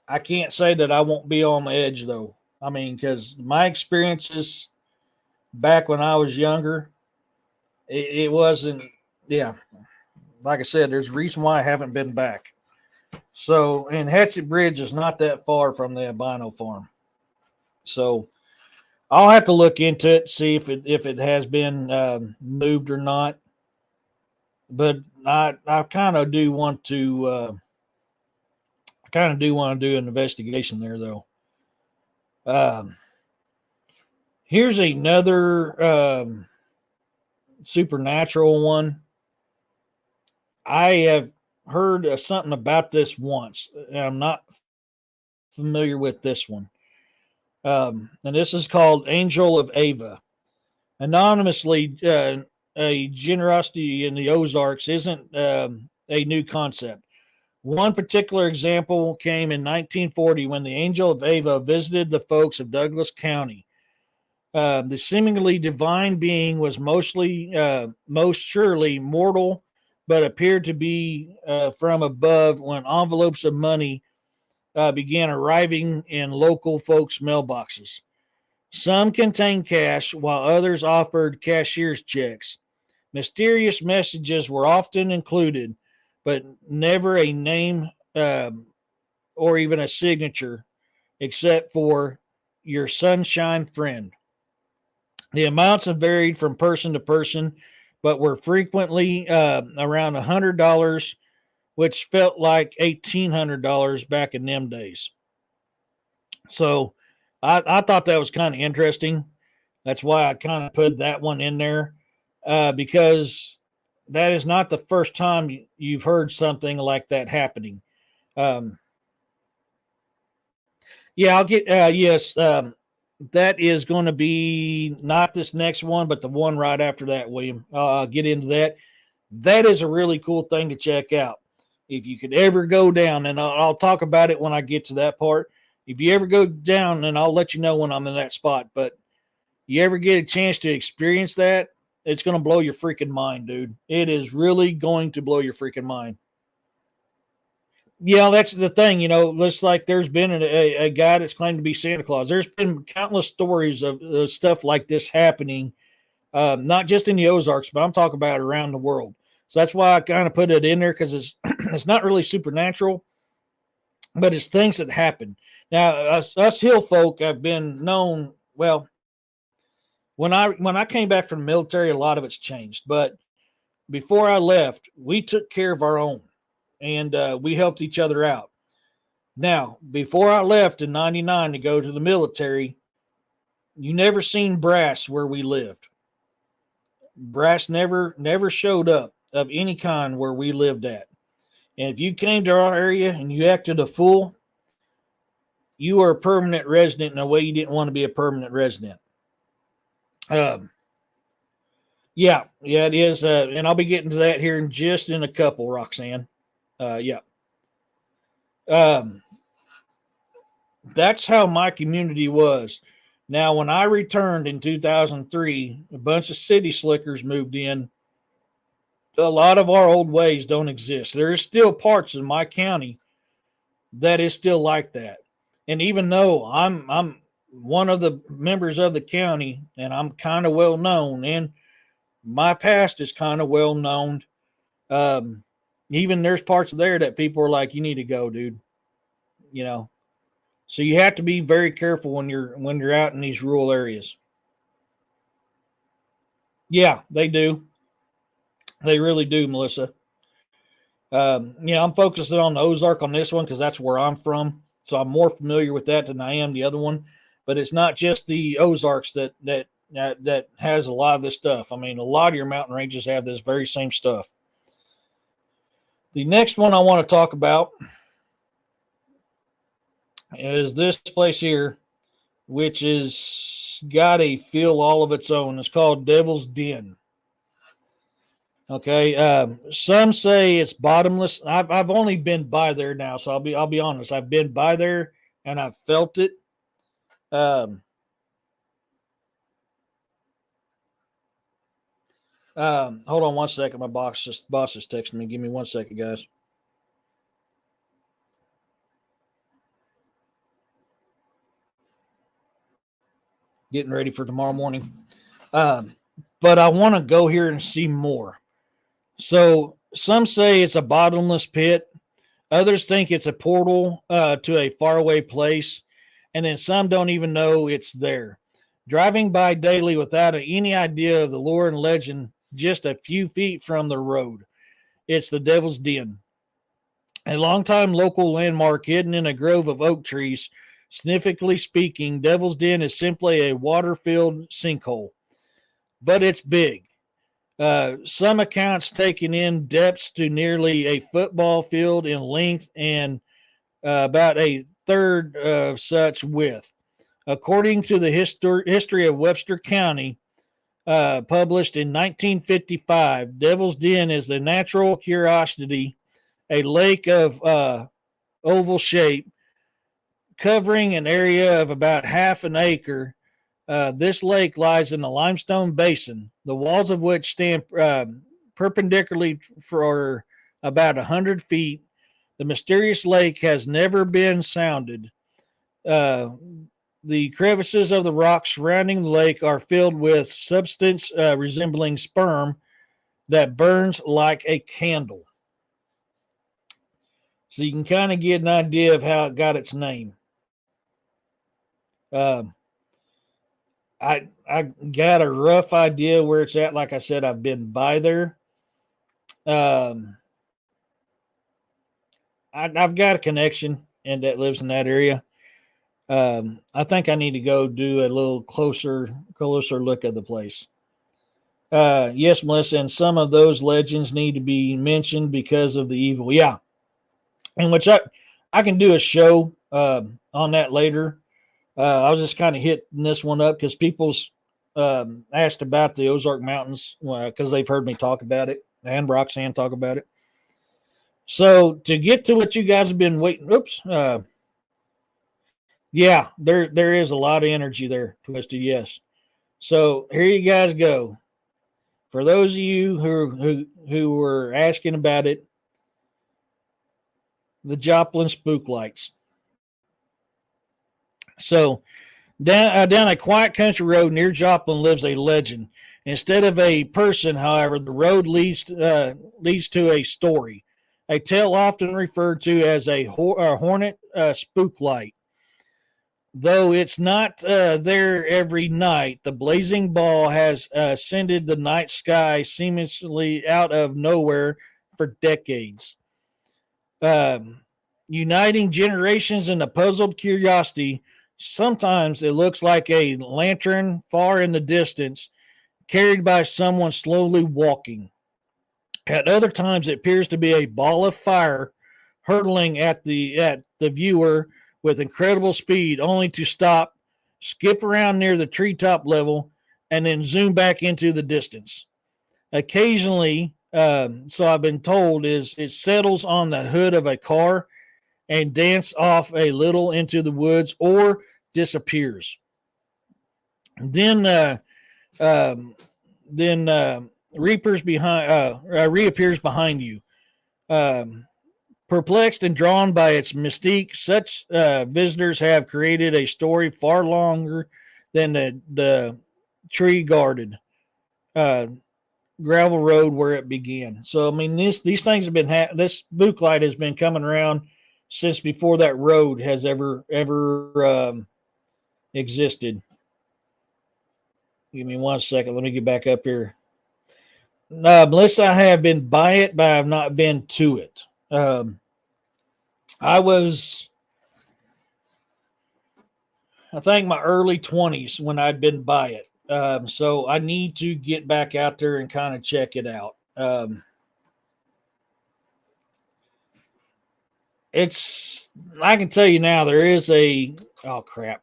I can't say that I won't be on the edge, though. I mean, because my experiences back when I was younger, it wasn't, yeah, like I said, there's a reason why I haven't been back. So, and Hatchet Bridge is not that far from the albino farm. So, I'll have to look into it, see if it has been moved or not. But I kind of do want to do an investigation there, though. Um, Here's another supernatural one. I have heard of something about this once. I'm not familiar with this one. And this is called Angel of Ava. Anonymously, a generosity in the Ozarks isn't a new concept. One particular example came in 1940 when the Angel of Ava visited the folks of Douglas County. The seemingly divine being was most surely mortal, but appeared to be from above when envelopes of money began arriving in local folks' mailboxes. Some contained cash, while others offered cashier's checks. Mysterious messages were often included, but never a name or even a signature, except for your sunshine friend. The amounts have varied from person to person, but were frequently around $100, which felt like $1,800 back in them days. So I thought that was kind of interesting. That's why I kind of put that one in there because that is not the first time you've heard something like that happening. Um, yeah, I'll get, yes, that is going to be not this next one, but the one right after that, William. I'll get into that. That is a really cool thing to check out. If you could ever go down, and I'll talk about it when I get to that part. If you ever go down, and I'll let you know when I'm in that spot, but you ever get a chance to experience that, it's going to blow your freaking mind, dude. It is really going to blow your freaking mind. Yeah, that's the thing. Looks like there's been a guy that's claimed to be Santa Claus. There's been countless stories of stuff like this happening, not just in the Ozarks, but I'm talking about around the world. So that's why I kind of put it in there, because it's it's not really supernatural, but it's things that happen. Now, us hill folk have been known. Well, when I came back from the military, a lot of it's changed. But before I left, we took care of our own, and we helped each other out. Now, before I left in '99 to go to the military, you never seen brass where we lived. Brass never showed up of any kind where we lived at. And if you came to our area and you acted a fool, you were a permanent resident in a way you didn't want to be a permanent resident. Um, yeah, it is, and I'll be getting to that here in just in a couple, Roxanne. Yeah, um, that's how my community was. Now, when I returned in 2003, a bunch of city slickers moved in. A lot of our old ways don't exist. There is still parts of my county that is still like that. And even though I'm one of the members of the county and I'm kind of well known, and my past is kind of well known, um, even there's parts of there that people are like, you need to go, dude. You know, so you have to be very careful when you're out in these rural areas. Yeah, they do. They really do, Melissa. Yeah, I'm focusing on the Ozark on this one because that's where I'm from. So I'm more familiar with that than I am the other one. But it's not just the Ozarks that has a lot of this stuff. I mean, a lot of your mountain ranges have this very same stuff. The next one I want to talk about is this place here, which is got a feel all of its own. It's called Devil's Den. Okay. Some say it's bottomless. I've only been by there now, so I'll be honest. I've been by there and I've felt it. Um, Hold on one second. My boss is texting me. Give me 1 second, guys. Getting ready for tomorrow morning. But I want to go here and see more. So some say it's a bottomless pit. Others think it's a portal to a faraway place. And then some don't even know it's there. Driving by daily without any idea of the lore and legend, just a few feet from the road. It's the Devil's Den, a longtime local landmark hidden in a grove of oak trees. Significantly speaking, Devil's Den is simply a water filled sinkhole, but it's big. Some accounts taking in depths to nearly a football field in length and about a third of such width. According to the history of Webster County, published in 1955, Devil's Den is the natural curiosity, a lake of oval shape covering an area of about half an acre. This lake lies in a limestone basin, the walls of which stand perpendicularly for about 100 feet. The mysterious lake has never been sounded. Uh, the crevices of the rocks surrounding the lake are filled with substance resembling sperm that burns like a candle. So you can kind of get an idea of how it got its name. Um, I got a rough idea where it's at. Like I said, I've been by there. Um, I've got a connection and that lives in that area. I think I need to go do a little closer look at the place. Yes, Melissa, and some of those legends need to be mentioned because of the evil. Yeah, and which I can do a show on that later. I was just kind of hitting this one up because people's asked about the Ozark Mountains because they've heard me talk about it and Roxanne talk about it. So to get to what you guys have been waiting, yeah, there is a lot of energy there, Twisted. Yes. So here you guys go. For those of you who were asking about it, the Joplin spook lights. So down a quiet country road near Joplin lives a legend. Instead of a person, however, the road leads to a story, a tale often referred to as a hornet spook light. Though it's not there every night, the blazing ball has ascended the night sky seemingly out of nowhere for decades. Um, Uniting generations in a puzzled curiosity, sometimes it looks like a lantern far in the distance, carried by someone slowly walking. At other times, it appears to be a ball of fire hurtling at the viewer with incredible speed, only to stop, skip around near the treetop level, and then zoom back into the distance. Occasionally, so I've been told, is it settles on the hood of a car and dance off a little into the woods or disappears. Then, um, then reappears behind you. Um, Perplexed and drawn by its mystique, such visitors have created a story far longer than the tree guarded uh, gravel road where it began. So, I mean, these things have been this spook light has been coming around since before that road has ever existed. Give me 1 second. Let me get back up here. Melissa, I have been by it, but I have not been to it. I was, I think, my early 20s when I'd been by it. So I need to get back out there and kind of check it out. I can tell you now, there is oh crap.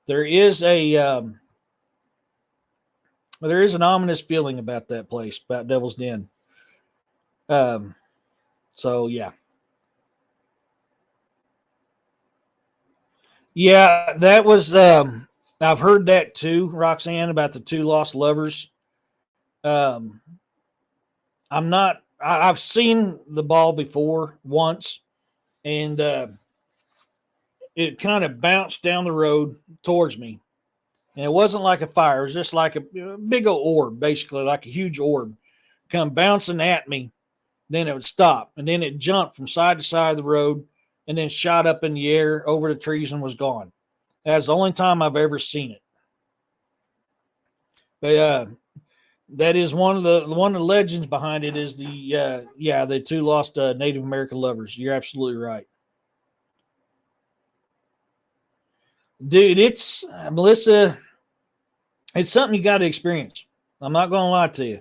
There is there is an ominous feeling about that place, about Devil's Den. So yeah. Yeah, that was I've heard that too, Roxanne, about the two lost lovers. Um I've seen the ball before once, and it kind of bounced down the road towards me. And it wasn't like a fire, it was just like a big old orb, basically like a huge orb come bouncing at me. Then it would stop, and then it jumped from side to side of the road, and then shot up in the air over the trees and was gone. That's the only time I've ever seen it. But that is one of the legends behind it is the two lost Native American lovers. You're absolutely right, dude. It's Melissa. It's something you got to experience. I'm not going to lie to you.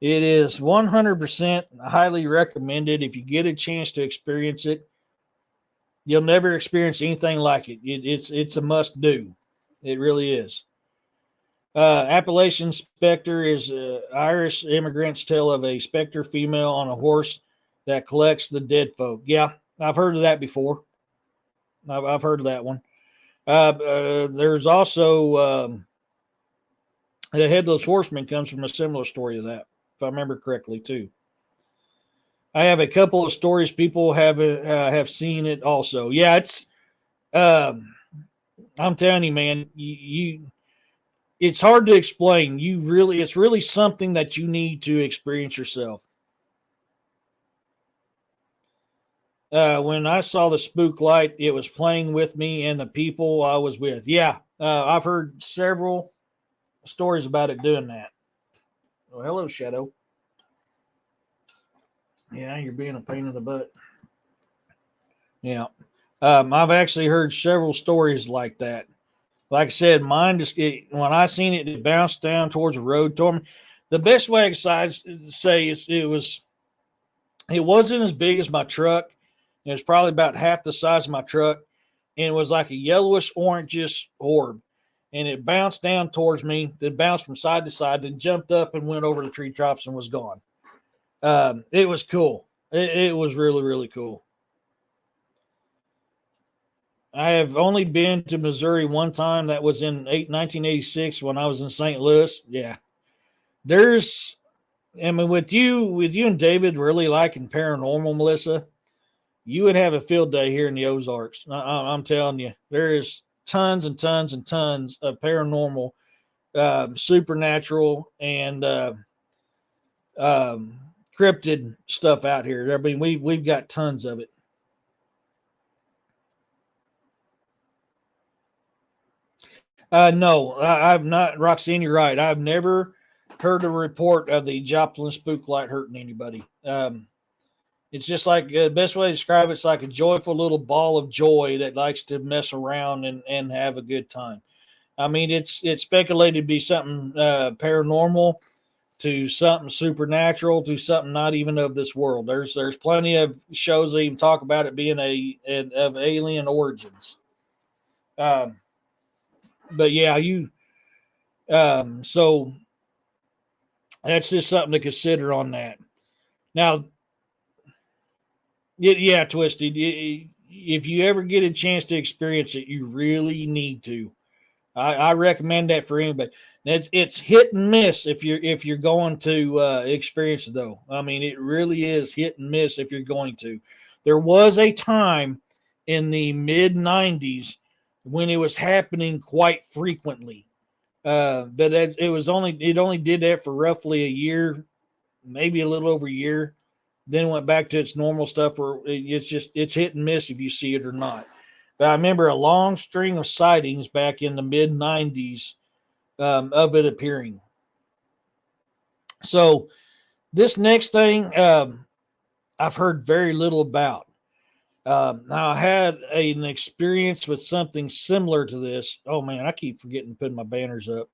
It is 100% highly recommended. If you get a chance to experience it, you'll never experience anything like it. It's a must do. It really is. Appalachian Spectre is Irish immigrant's tale of a specter female on a horse that collects the dead folk. Yeah, I've heard of that before. I've heard of that one. There's also the Headless Horseman comes from a similar story to that, if I remember correctly, too. I have a couple of stories people have seen it also. Yeah, it's I'm telling you, man, it's hard to explain. It's really something that you need to experience yourself. When I saw the spook light, it was playing with me and the people I was with. Yeah, I've heard several stories about it doing that. Oh, hello, Shadow. Yeah, you're being a pain in the butt. Yeah. I've actually heard several stories like that. Like I said, mine just when I seen it, it bounced down towards the road toward me. The best way I could say is it wasn't as big as my truck. It was probably about half the size of my truck, and it was like a yellowish orangish orb. And it bounced down towards me, then bounced from side to side, then jumped up and went over the tree tops and was gone. It was cool. It was really, really cool. I have only been to Missouri one time. That was in 1986 when I was in St. Louis. Yeah. I mean, with you and David really liking paranormal, Melissa, you would have a field day here in the Ozarks. I'm telling you, there is tons and tons and tons of paranormal, supernatural, and um, cryptid stuff out here. I mean, we've got tons of it. No, I've not. Roxanne, you're right. I've never heard a report of the Joplin spook light hurting anybody. It's just like the best way to describe it's like a joyful little ball of joy that likes to mess around and have a good time. I mean, it's speculated to be something paranormal to something supernatural to something not even of this world. There's plenty of shows that even talk about it being of alien origins. Um, but yeah, you so that's just something to consider on that. Now, yeah, Twisted. If you ever get a chance to experience it, you really need to. I recommend that for anybody. It's hit and miss if you're going to experience it though. I mean, it really is hit and miss if you're going to. There was a time in the mid '90s when it was happening quite frequently, but it only did that for roughly a year, maybe a little over a year. Then went back to its normal stuff where it's hit and miss if you see it or not. But I remember a long string of sightings back in the mid '90s of it appearing. So this next thing I've heard very little about. Now I had an experience with something similar to this. Oh man, I keep forgetting to put my banners up.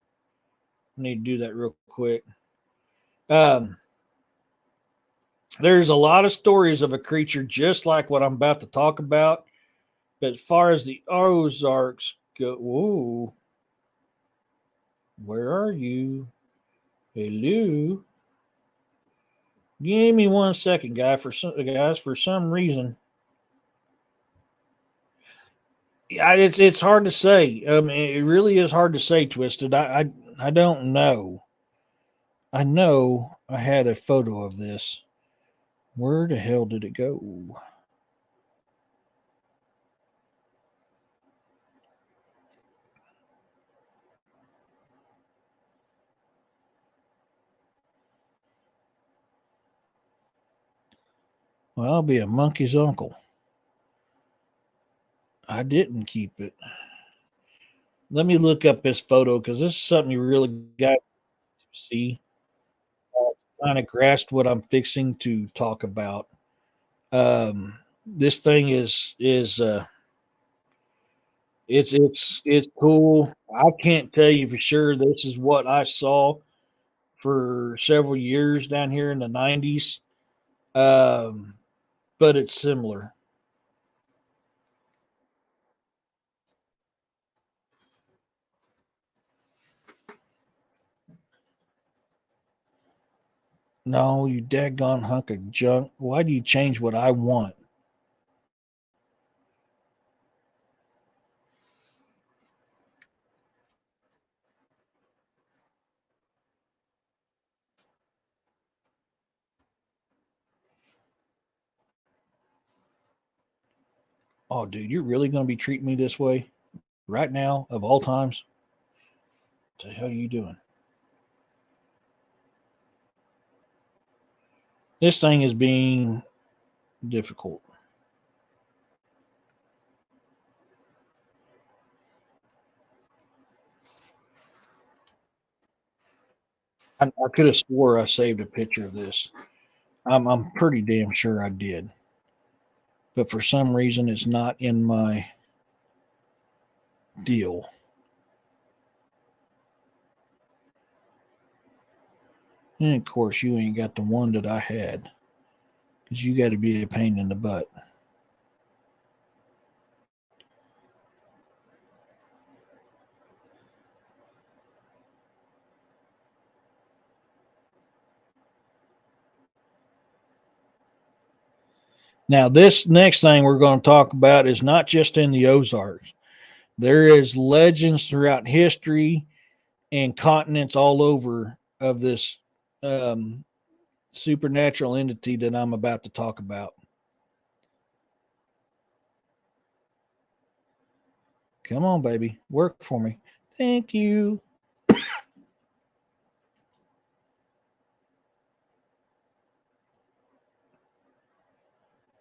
I need to do that real quick. Um, there's a lot of stories of a creature just like what I'm about to talk about. But as far as the Ozarks go, whoa, where are you? Hello. Give me 1 second, guys. For some reason, it's hard to say. It really is hard to say. Twisted. I don't know. I know I had a photo of this. Where the hell did it go? Well, I'll be a monkey's uncle. I didn't keep it. Let me look up this photo because this is something you really got to see. Kind of grasp what I'm fixing to talk about. This thing is it's cool. I can't tell you for sure this is what I saw for several years down here in the '90s, um, but it's similar. No, you daggone hunk of junk. Why do you change what I want? Oh, dude, you're really going to be treating me this way right now, of all times? What the hell are you doing? This thing is being difficult. I could have swore I saved a picture of this. I'm pretty damn sure I did, but for some reason it's not in my deal. And of course, you ain't got the one that I had because you got to be a pain in the butt. Now, this next thing we're going to talk about is not just in the Ozarks. There is legends throughout history and continents all over of this um, supernatural entity that I'm about to talk about. Come on, baby. Work for me. Thank you.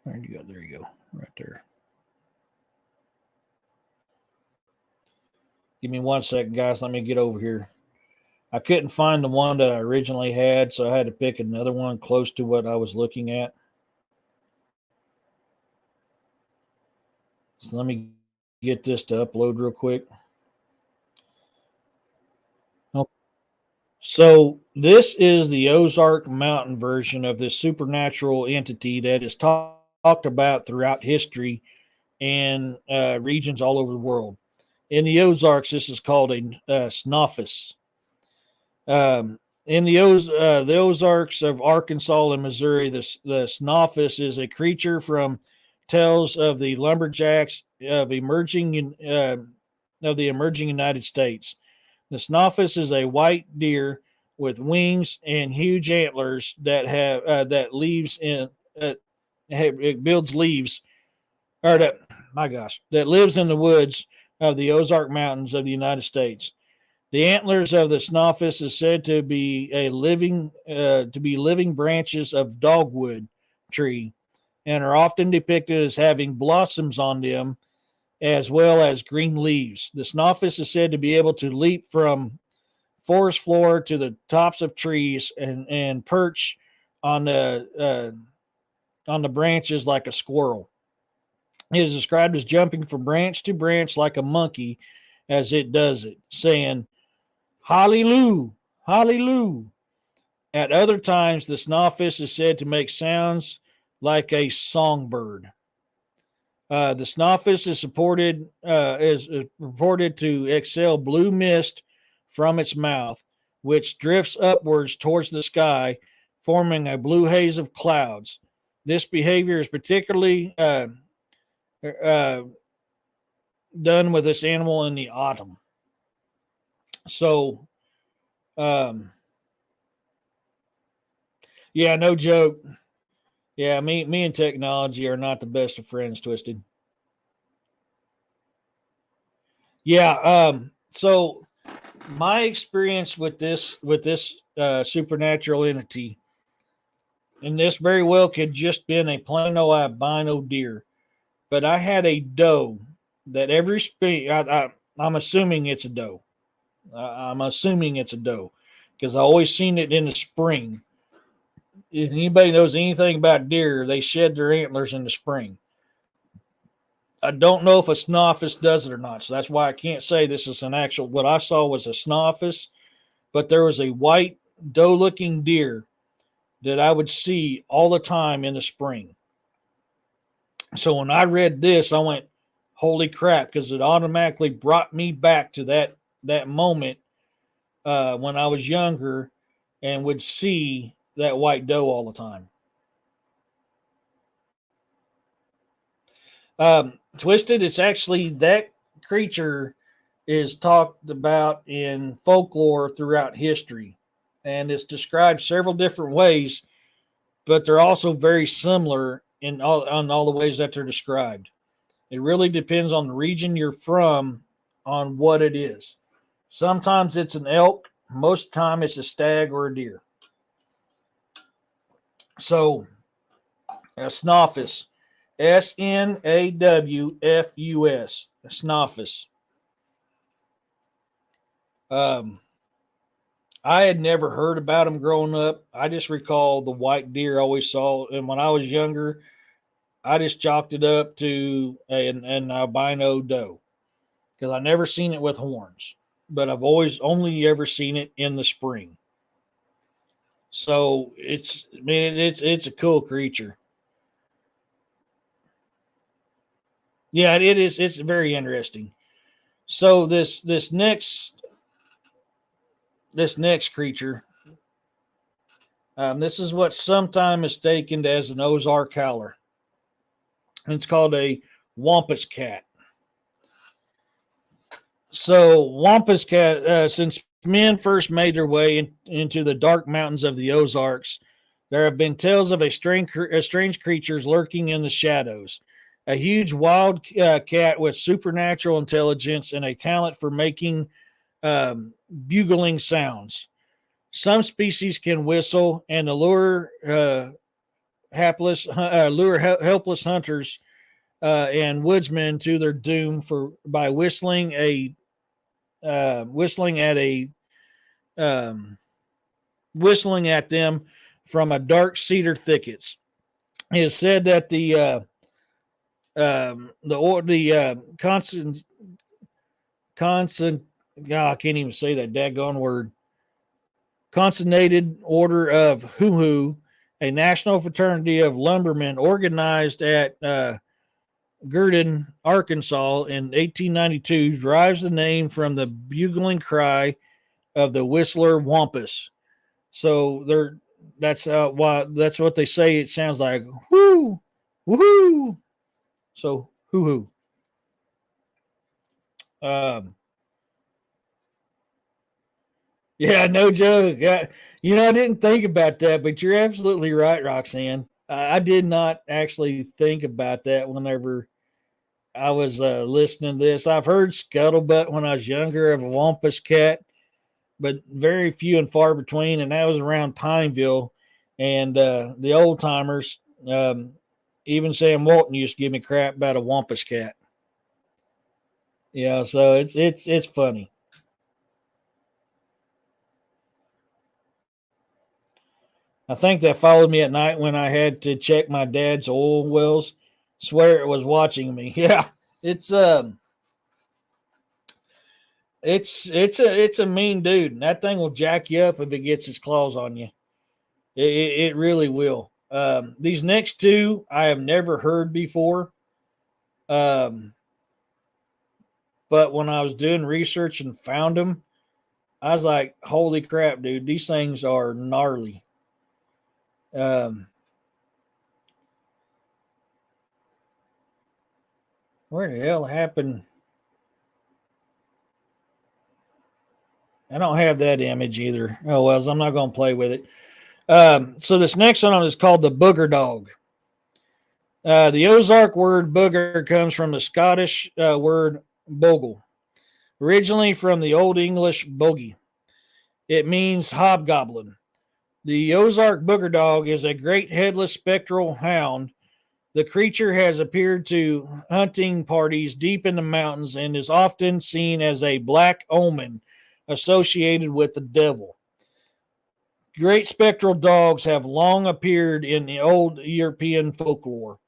There you go. There you go. Right there. Give me 1 second, guys. Let me get over here. I couldn't find the one that I originally had, so I had to pick another one close to what I was looking at. So let me get this to upload real quick. So this is the Ozark Mountain version of this supernatural entity that is talked about throughout history and regions all over the world. In the Ozarks, this is called a snoffus. In the Ozarks of Arkansas and Missouri, the snoffus is a creature from tales of the lumberjacks of the emerging United States. The snoffus is a white deer with wings and huge antlers it builds leaves or that my gosh that lives in the woods of the Ozark Mountains of the United States. The antlers of the snoffus is said to be living branches of dogwood tree and are often depicted as having blossoms on them as well as green leaves. The snoffus is said to be able to leap from forest floor to the tops of trees and perch on the branches like a squirrel. It is described as jumping from branch to branch like a monkey as it does it, saying, Hallelujah, Hallelujah. At other times, the snoffus is said to make sounds like a songbird. The snoffus is reported to exhale blue mist from its mouth, which drifts upwards towards the sky, forming a blue haze of clouds. This behavior is particularly uh, done with this animal in the autumn. So, um, yeah, no joke. Yeah, me and technology are not the best of friends, Twisted. Yeah, so my experience with this supernatural entity, and this very well could just been a plain old albino deer, but I had a doe that every spring I'm assuming it's a doe. I'm assuming it's a doe because I always seen it in the spring. If anybody knows anything about deer, they shed their antlers in the spring. I don't know if a snoffus does it or not, so that's why I can't say this is an actual. What I saw was a snoffus, but there was a white doe-looking deer that I would see all the time in the spring. So when I read this, I went, "Holy crap!" Because it automatically brought me back to that moment when I was younger and would see that white doe all the time. Twisted, it's actually that creature is talked about in folklore throughout history, and it's described several different ways, but they're also very similar on all the ways that they're described. It really depends on the region you're from on what it is. Sometimes it's an elk, most time it's a stag or a deer. So a snoffus, SNAWFUS, a snoffus. Um, I had never heard about them growing up. I just recall the white deer I always saw, and when I was younger, I just chalked it up to an albino doe because I never seen it with horns, but I've always only ever seen it in the spring. So it's a cool creature. Yeah, it is. It's very interesting. So this next creature, this is what's sometimes mistaken as an Ozark howler. It's called a wampus cat. So wampus cat, since men first made their way into the dark mountains of the Ozarks, there have been tales of a strange creatures lurking in the shadows. a huge wild cat with supernatural intelligence and a talent for making bugling sounds. Some species can whistle and helpless hunters and woodsmen to their doom for by um, whistling at them from a dark cedar thickets. It is said that the constant God, I can't even say that daggone word. Consonnated Order of Hoo, a national fraternity of lumbermen organized at Gurdon, Arkansas in 1892, derives the name from the bugling cry of the whistler wampus. So that's what they say. It sounds like whoo, woohoo. So hoo. Um, yeah, no joke. I didn't think about that, but you're absolutely right, Roxanne. I did not actually think about that whenever I was listening to this. I've heard scuttlebutt when I was younger of a wampus cat, but very few and far between, and that was around Pineville. And the old timers, even Sam Walton used to give me crap about a wampus cat. Yeah, so it's funny. I think that followed me at night when I had to check my dad's oil wells. Swear it was watching me. Yeah, it's it's a mean dude. And that thing will jack you up if it gets its claws on you. It really will. These next two I have never heard before. Um, but when I was doing research and found them, I was like, "Holy crap, dude! These things are gnarly." Um, where the hell happened? I don't have that image either. Oh well, I'm not going to play with it. So this next one is called the booger dog. The Ozark word booger comes from the Scottish word bogle, originally from the Old English bogey. It means hobgoblin. The Ozark booger dog is a great headless spectral hound. The creature has appeared to hunting parties deep in the mountains and is often seen as a black omen associated with the devil. Great spectral dogs have long appeared in the old European folklore.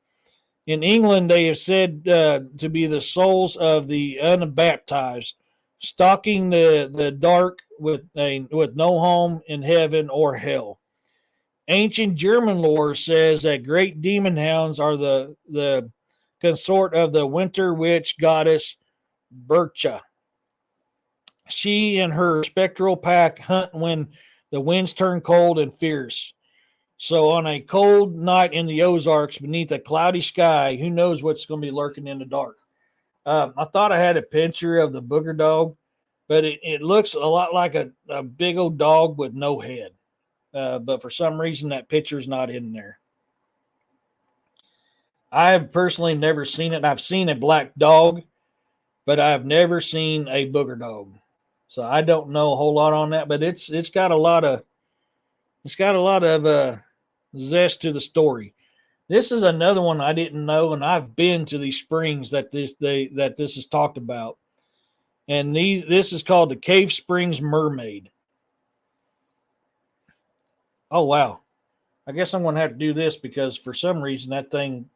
In England, they are said to be the souls of the unbaptized, stalking the dark with no home in heaven or hell. Ancient German lore says that great demon hounds are the consort of the winter witch goddess Bercha. She and her spectral pack hunt when the winds turn cold and fierce. So on a cold night in the Ozarks beneath a cloudy sky, who knows what's going to be lurking in the dark? I thought I had a picture of the booger dog, but it looks a lot like a big old dog with no head. But for some reason, that picture's not in there. I have personally never seen it. I've seen a black dog, but I've never seen a booger dog. So I don't know a whole lot on that, but it's got a lot of zest to the story. This is another one I didn't know, and I've been to these springs that this is talked about, and this is called the Cave Springs Mermaid. Oh wow! I guess I'm going to have to do this because for some reason that thing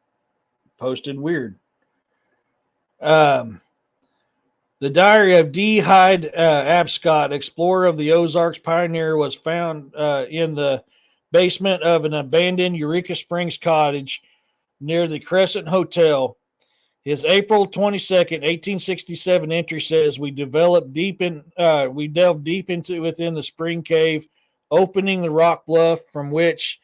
posted weird. The diary of D. Hyde Abscott, explorer of the Ozarks pioneer, was found in the basement of an abandoned Eureka Springs cottage near the Crescent Hotel. His April 22nd, 1867 entry says we delved deep into within the spring cave, opening the rock bluff from which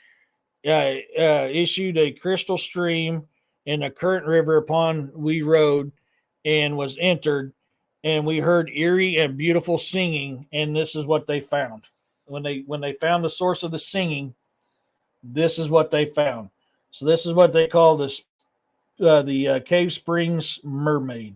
issued a crystal stream and a current river upon we rode and was entered, and we heard eerie and beautiful singing, and this is what they found. When they found the source of the singing, this is what they found. So this is what they call this the Cave Springs Mermaid.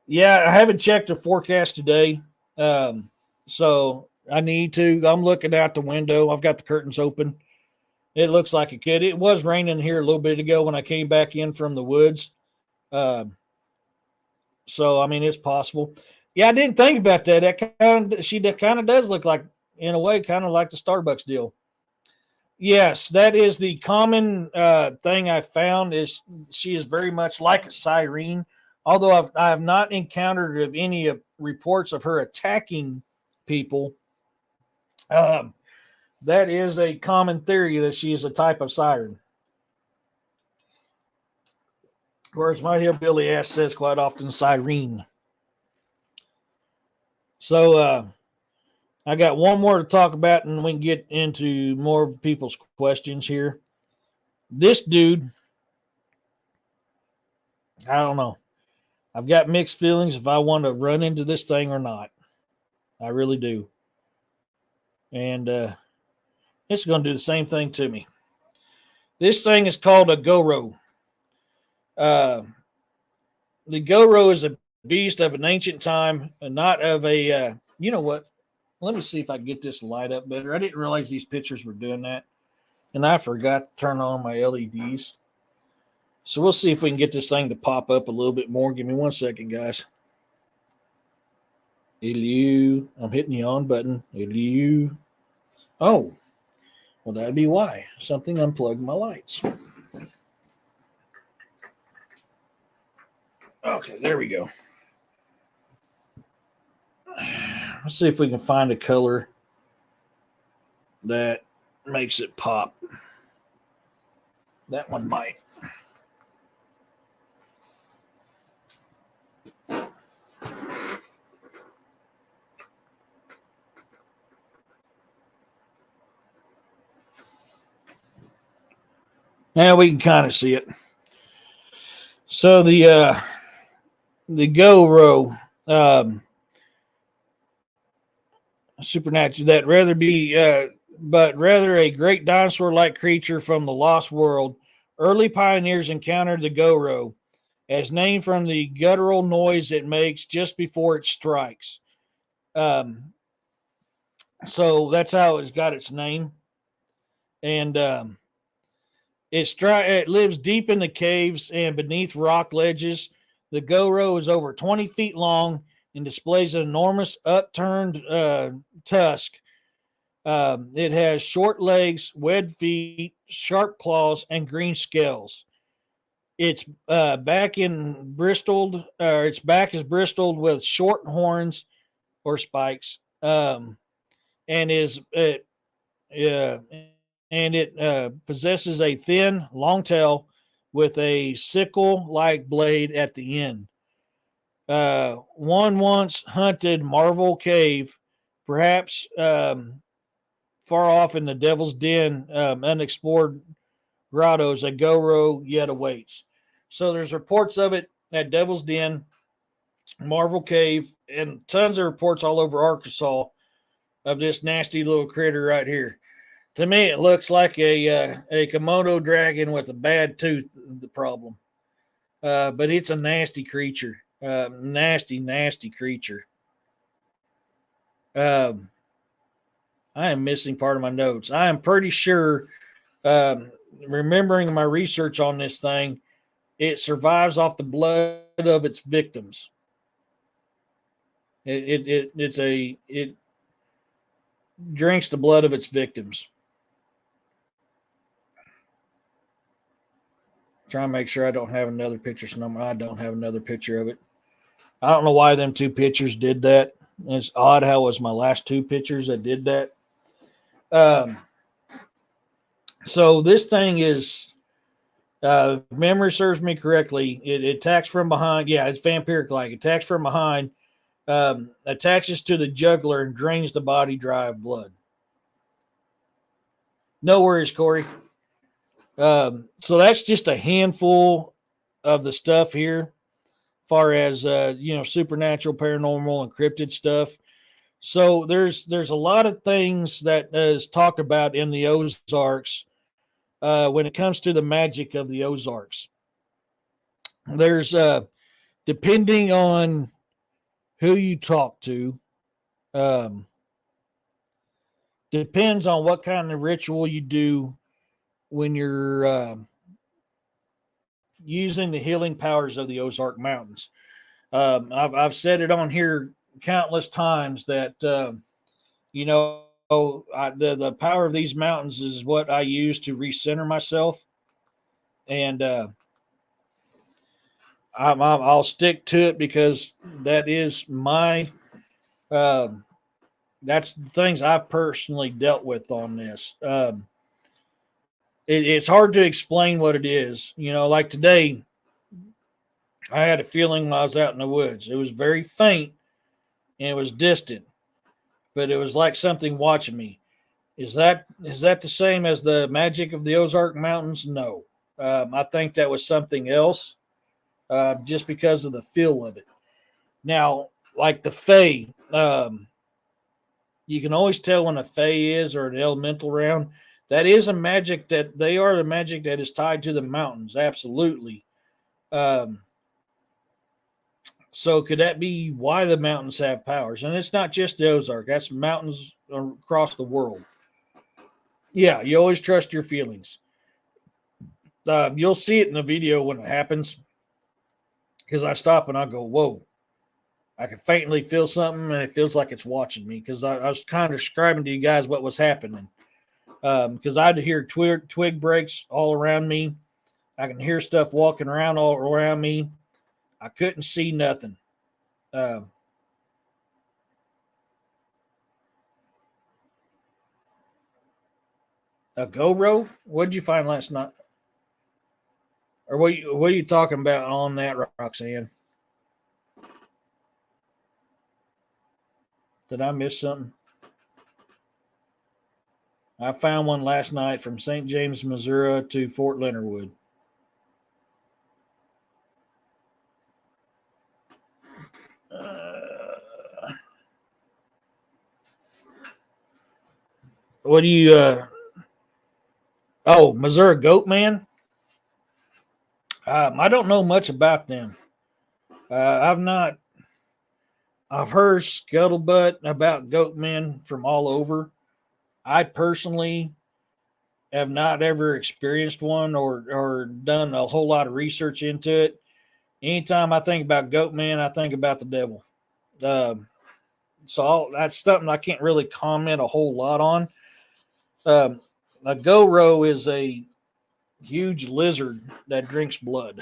Yeah, I haven't checked the forecast today. So I need to. I'm looking out the window. I've got the curtains open. It looks like it could. It was raining here a little bit ago when I came back in from the woods. Um, so I mean, it's possible. Yeah, I didn't think about that. That kind of does look like, in a way, kind of like the Starbucks deal. Yes, that is the common thing I found. Is she is very much like a siren, although I have not encountered of any reports of her attacking people. Um, that is a common theory that she is a type of siren. Whereas my hillbilly ass says quite often siren. So I got one more to talk about, and we can get into more people's questions here. This dude, I don't know. I've got mixed feelings if I want to run into this thing or not. I really do. And it's going to do the same thing to me. This thing is called a Goro. Uh, the Goro is a beast of an ancient time, and not of a, you know what? Let me see if I can get this light up better. I didn't realize these pictures were doing that. And I forgot to turn on my LEDs. So we'll see if we can get this thing to pop up a little bit more. Give me 1 second, guys. Hello. I'm hitting the on button. Hello. Oh, well, that'd be why. Something unplugged my lights. Okay, there we go. Let's see if we can find a color that makes it pop. That one might. Now we can kind of see it. So the Goro supernatural that rather be but rather a great dinosaur-like creature from the lost world. Early pioneers encountered the Goro, as named from the guttural noise it makes just before it strikes. So that's how it's got its name. And it lives deep in the caves and beneath rock ledges. The Goro is over 20 feet long and displays an enormous upturned tusk. It has short legs, webbed feet, sharp claws, and green scales. Its back its back is bristled with short horns or spikes, and is it and it possesses a thin, long tail with a sickle-like blade at the end. One once hunted Marvel Cave, perhaps far off in the Devil's Den, unexplored grottos. A Goro yet awaits. So there's reports of it at Devil's Den, Marvel Cave, and tons of reports all over Arkansas of this nasty little critter right here. To me, it looks like a Komodo dragon with a bad tooth. The problem, but it's a nasty creature. Nasty creature. I am missing part of my notes. I am pretty sure, remembering my research on this thing, it survives off the blood of its victims. It drinks the blood of its victims. Try and make sure I don't have another picture. So I don't have another picture of it. I don't know why them two pictures did that. It's odd how it was my last two pictures that did that. So this thing is, if memory serves me correctly, it attacks from behind. Yeah, it's vampiric-like. Attacks from behind, attaches to the jugular and drains the body dry of blood. No worries, Corey. So that's just a handful of the stuff here, far as supernatural, paranormal, and cryptid stuff. So there's a lot of things that is talked about in the Ozarks when it comes to the magic of the Ozarks. There's depending on who you talk to, um, depends on what kind of ritual you do when you're using the healing powers of the Ozark Mountains. I've said it on here countless times that the power of these mountains is what I use to recenter myself, and I'll stick to it because that is my um, that's the things I've personally dealt with on this. It's hard to explain what it is. Like today, I had a feeling when I was out in the woods. It was very faint and it was distant, but it was like something watching me. Is that the same as the magic of the Ozark Mountains? No, I think that was something else, just because of the feel of it. Now, like the Fae, you can always tell when a Fae is or an elemental round. That is a magic that they are the magic that is tied to the mountains. Absolutely. Um, so could that be why the mountains have powers? And it's not just the Ozark. That's mountains across the world. Yeah, you always trust your feelings. You'll see it in the video when it happens because I stop and I go, "Whoa!" I can faintly feel something, and it feels like it's watching me because I was kind of describing to you guys what was happening. Because I'd hear twig breaks all around me. I can hear stuff walking around all around me. I couldn't see nothing. Uh, a GoPro? What did you find last night? Or what are you talking about on that, Roxanne? Did I miss something? I found one last night from St. James, Missouri to Fort Leonard Wood. What do you? Oh, Missouri Goat Man. I don't know much about them. I've not. I've heard scuttlebutt about goat men from all over. I personally have not ever experienced one or done a whole lot of research into it. Anytime I think about goat man, I think about the devil. Um, that's something I can't really comment a whole lot on. Um, a goro is a huge lizard that drinks blood.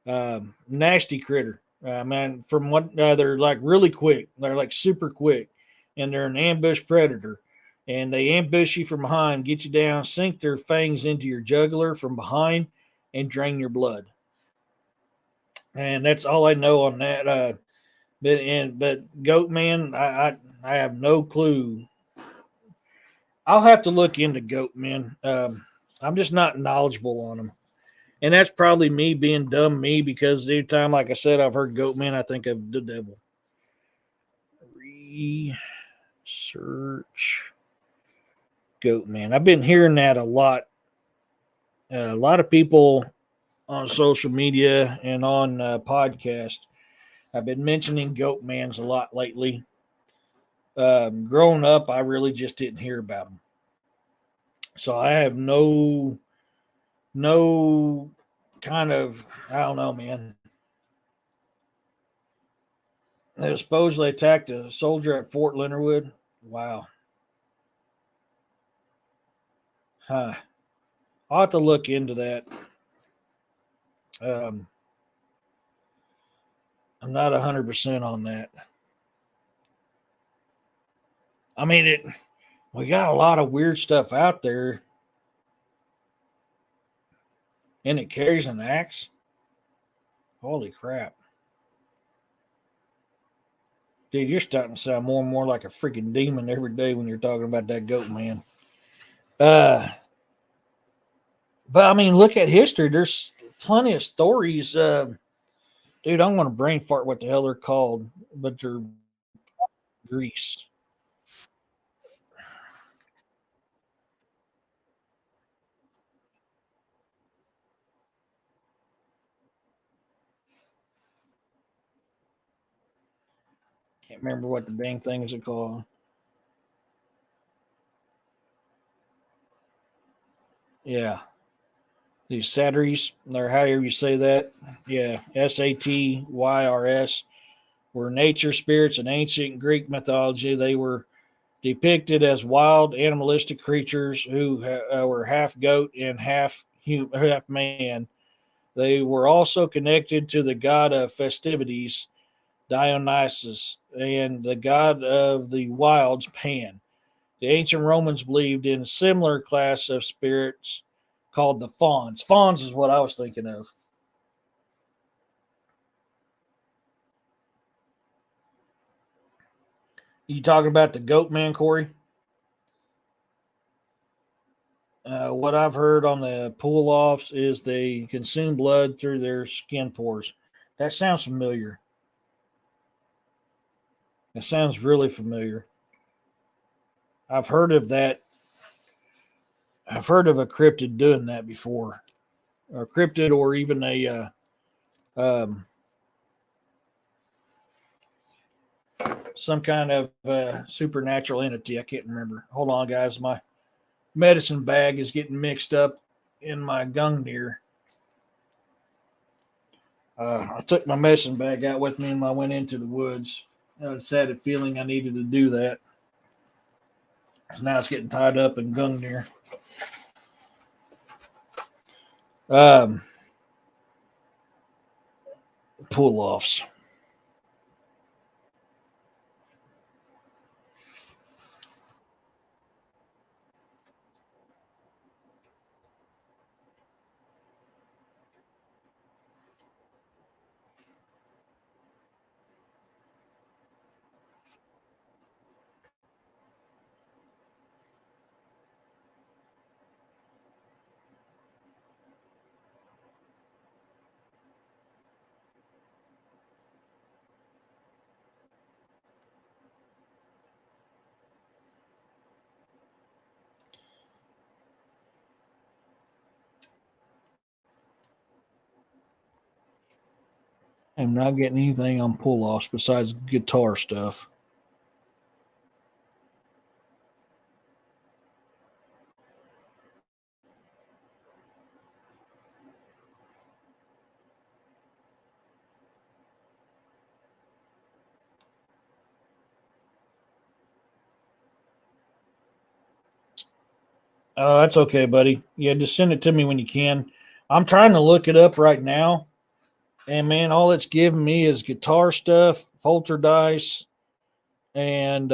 Nasty critter. Man, from what they're like really quick. They're like super quick, and they're an ambush predator. And they ambush you from behind, get you down, sink their fangs into your jugular from behind, and drain your blood. And that's all I know on that. But goat man, I have no clue. I'll have to look into goat men. I'm just not knowledgeable on them. And that's probably me being dumb me because every time, like I said, I've heard goat man, I think of the devil. Research goat man. I've been hearing that a lot. A lot of people on social media and on podcast have been mentioning goat mans a lot lately. Growing up, I really just didn't hear about them. So I have no kind of, I don't know, man. They supposedly attacked a soldier at Fort Leonard Wood. Wow. Huh. I'll have to look into that. Um, I'm not 100% on that. I mean, we got a lot of weird stuff out there, and it carries an axe. Holy crap. Dude, you're starting to sound more and more like a freaking demon every day when you're talking about that goat man. Uh, but I mean, look at history. There's plenty of stories. Dude, I'm going to brain fart what the hell they're called, but they're Greece. Can't remember what the dang thing is called. Yeah, these satyrs, or however you say that. Yeah, Satyrs were nature spirits in ancient Greek mythology. They were depicted as wild, animalistic creatures who were half goat and half man. They were also connected to the god of festivities, Dionysus, and the god of the wilds, Pan. The ancient Romans believed in a similar class of spirits called the fauns. Fauns is what I was thinking of. You talking about the goat man, Corey? What I've heard on the pull offs is they consume blood through their skin pores. That sounds familiar. That sounds really familiar. I've heard of that. I've heard of a cryptid doing that before. A cryptid or even um, some kind of supernatural entity. I can't remember. Hold on, guys. My medicine bag is getting mixed up in my gungnir. I took my medicine bag out with me and I went into the woods. I just had a feeling I needed to do that. Now it's getting tied up in gungnir. Um, Pull offs. I'm not getting anything on pull offs besides guitar stuff. That's okay, buddy. Yeah, just send it to me when you can. I'm trying to look it up right now, and man, all it's giving me is guitar stuff, poltergeist, and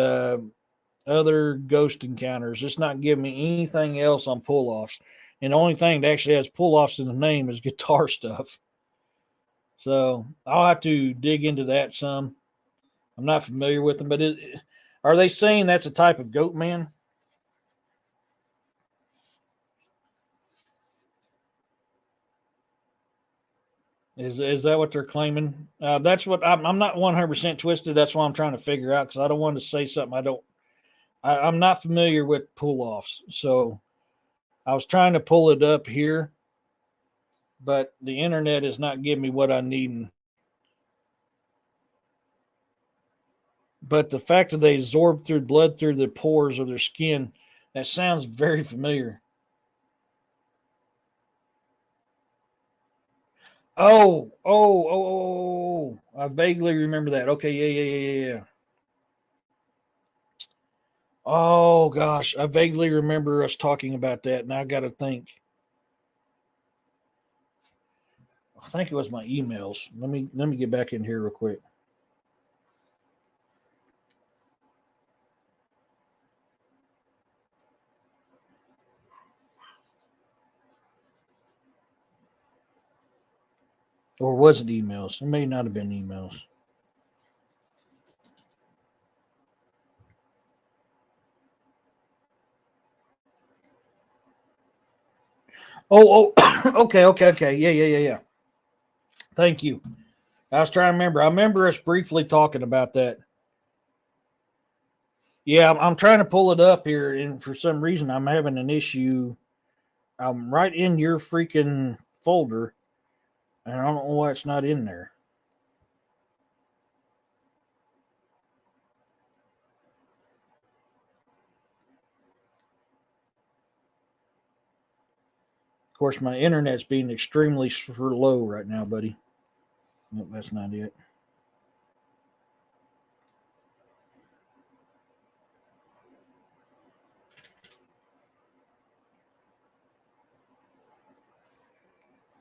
other ghost encounters. It's not giving me anything else on pull offs. And the only thing that actually has pull offs in the name is guitar stuff. So I'll have to dig into that some. I'm not familiar with them, but are they saying that's a type of goat man? Is that what they're claiming? That's what I'm not 100% twisted. That's why I'm trying to figure out because I don't want to say something I don't. I'm not familiar with pull offs, so I was trying to pull it up here, but the internet is not giving me what I need. But the fact that they absorb through blood through the pores of their skin, that sounds very familiar. Oh, I vaguely remember that. Okay, yeah. Oh gosh, I vaguely remember us talking about that. Now I got to think. I think it was my emails. Let me get back in here real quick. Or was it emails? It may not have been emails. Okay. Yeah. Thank you. I was trying to remember. I remember us briefly talking about that. Yeah, I'm trying to pull it up here, and for some reason I'm having an issue. I'm right in your freaking folder, and I don't know why it's not in there. Of course, my internet's being extremely slow right now, buddy. Nope, that's not it.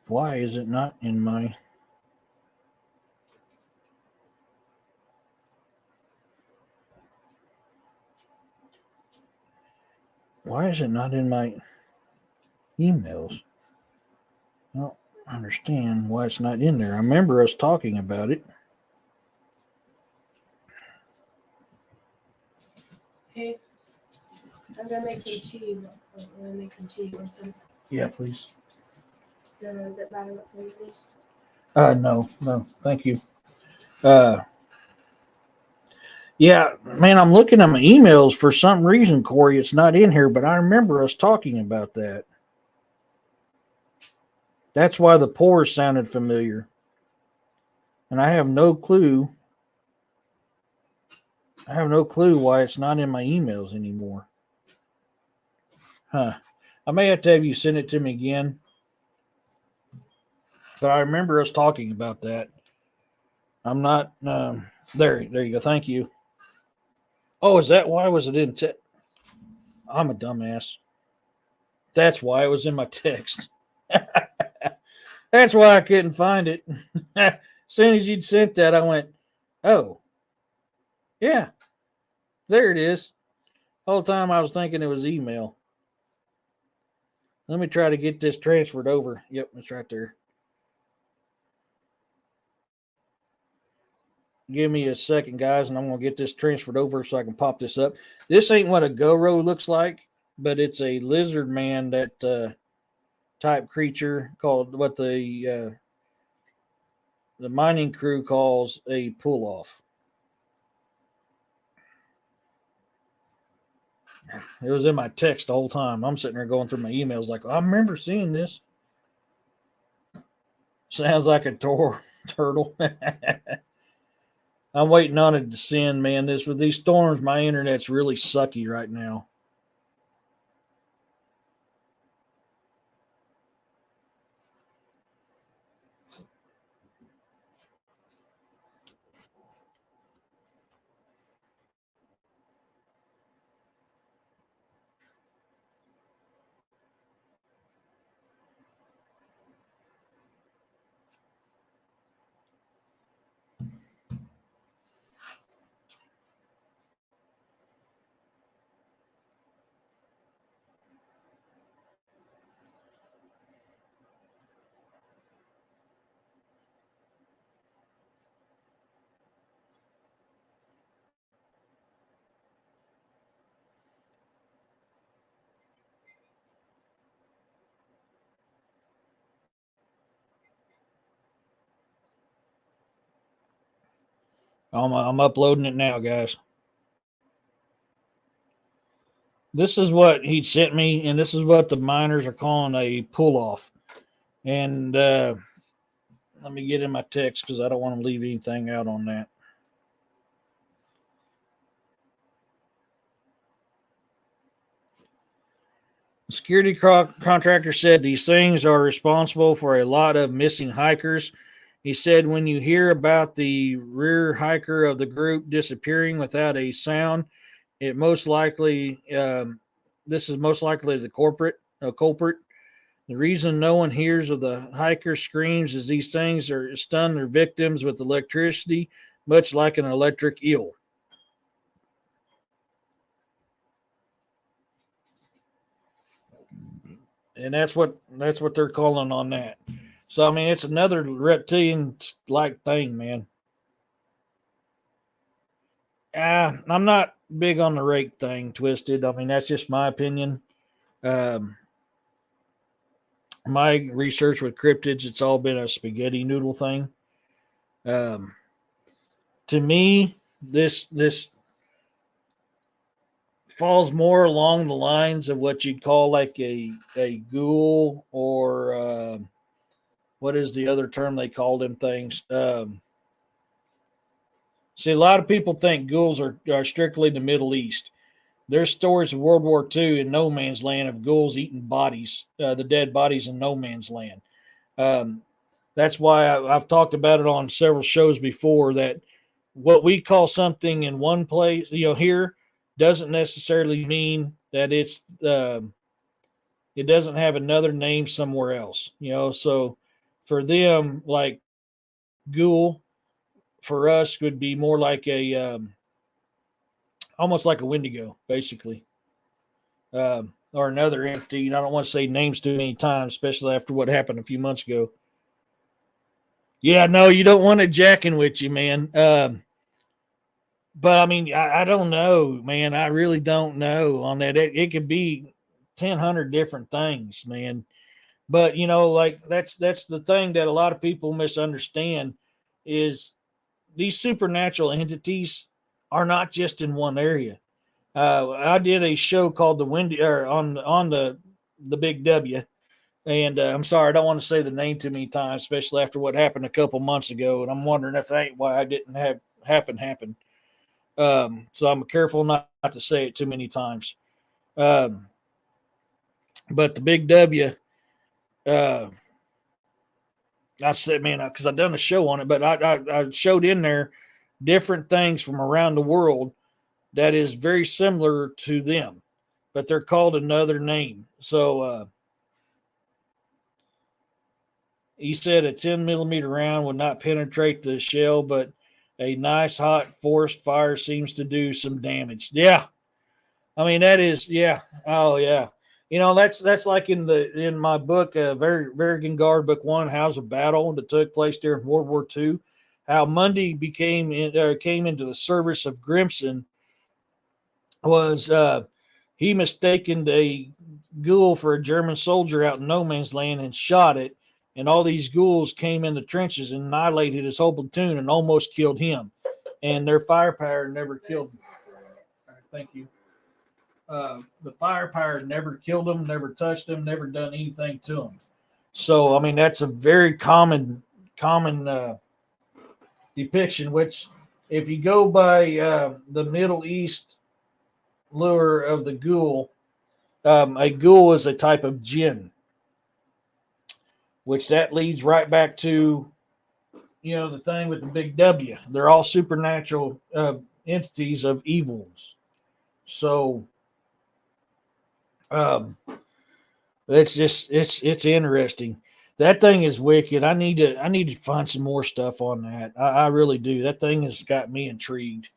Why is it not in my... Why is it not in my emails? I don't understand why it's not in there. I remember us talking about it. Hey, I'm gonna make some tea. I'm gonna make some tea. Want some? Yeah, please. Does it matter what flavor it is? No, thank you. Yeah, man, I'm looking at my emails for some reason, Corey. It's not in here, but I remember us talking about that. That's why the pores sounded familiar. And I have no clue. I have no clue why it's not in my emails anymore. Huh. I may have to have you send it to me again. But I remember us talking about that. I'm not. There you go. Thank you. Oh, is that why was it in? I'm a dumbass. That's why it was in my text. That's why I couldn't find it. As soon as you'd sent that, I went, "Oh, yeah, there it is." The whole time I was thinking it was email. Let me try to get this transferred over. Yep, it's right there. Give me a second, guys, and I'm going to get this transferred over so I can pop this up. This ain't what a Goro looks like, but it's a lizard man that type creature called what the mining crew calls a pull off. It was in my text the whole time. I'm sitting there going through my emails like, I remember seeing this. Sounds like a turtle. I'm waiting on it to send, man. This with these storms, my internet's really sucky right now. I'm uploading it now, guys. This is what he sent me, and this is what the miners are calling a pull off. And let me get in my text because I don't want to leave anything out on that. The security contractor said these things are responsible for a lot of missing hikers. He said when you hear about the rear hiker of the group disappearing without a sound, it most likely this is most likely the culprit. The reason no one hears of the hiker screams is these things are stun their victims with electricity, much like an electric eel. And that's what they're calling on that. So I mean, it's another reptilian like thing, man. I'm not big on the rake thing, Twisted. I mean, that's just my opinion. Um, my research with cryptids, it's all been a spaghetti noodle thing. Um, to me, this falls more along the lines of what you'd call like a ghoul, or what is the other term they call them things? See, a lot of people think ghouls are strictly the Middle East. There's stories of World War II in no man's land of ghouls eating bodies, the dead bodies in no man's land. Um, that's why I've talked about it on several shows before, that what we call something in one place, here, doesn't necessarily mean that it doesn't have another name somewhere else. So for them, like ghoul, for us would be more like a almost like a Wendigo, basically, or another entity. And I don't want to say names too many times, especially after what happened a few months ago. Yeah, no, you don't want it jacking with you, man. But I mean, I don't know, man. I really don't know on that. It could be 1,000 different things, man. But like that's the thing that a lot of people misunderstand is these supernatural entities are not just in one area. I did a show called the Windy, or on the Big W, and I'm sorry, I don't want to say the name too many times, especially after what happened a couple months ago. And I'm wondering if that ain't why I didn't have happen. So I'm careful not to say it too many times. Um, but the Big W, uh, I said, man, because I've done a show on it, but I showed in there different things from around the world that is very similar to them, but they're called another name. So he said a 10 millimeter round would not penetrate the shell, but a nice hot forest fire seems to do some damage. Yeah, I mean that is, yeah. Oh yeah. That's like in my book, Varrigan Guard Book 1, House of Battle, that took place during World War II. How Mundy came into the service of Grimson was he mistaken a ghoul for a German soldier out in no man's land and shot it. And all these ghouls came in the trenches and annihilated his whole platoon and almost killed him. And their firepower never killed him. Thank you. The firepower never killed them, never touched them, never done anything to them. So, I mean, that's a very common depiction, which if you go by the Middle East lure of the ghoul, a ghoul is a type of jinn, which that leads right back to, the thing with the Big W. They're all supernatural entities of evils. So, it's interesting. That thing is wicked. I need to find some more stuff on that. I really do. That thing has got me intrigued.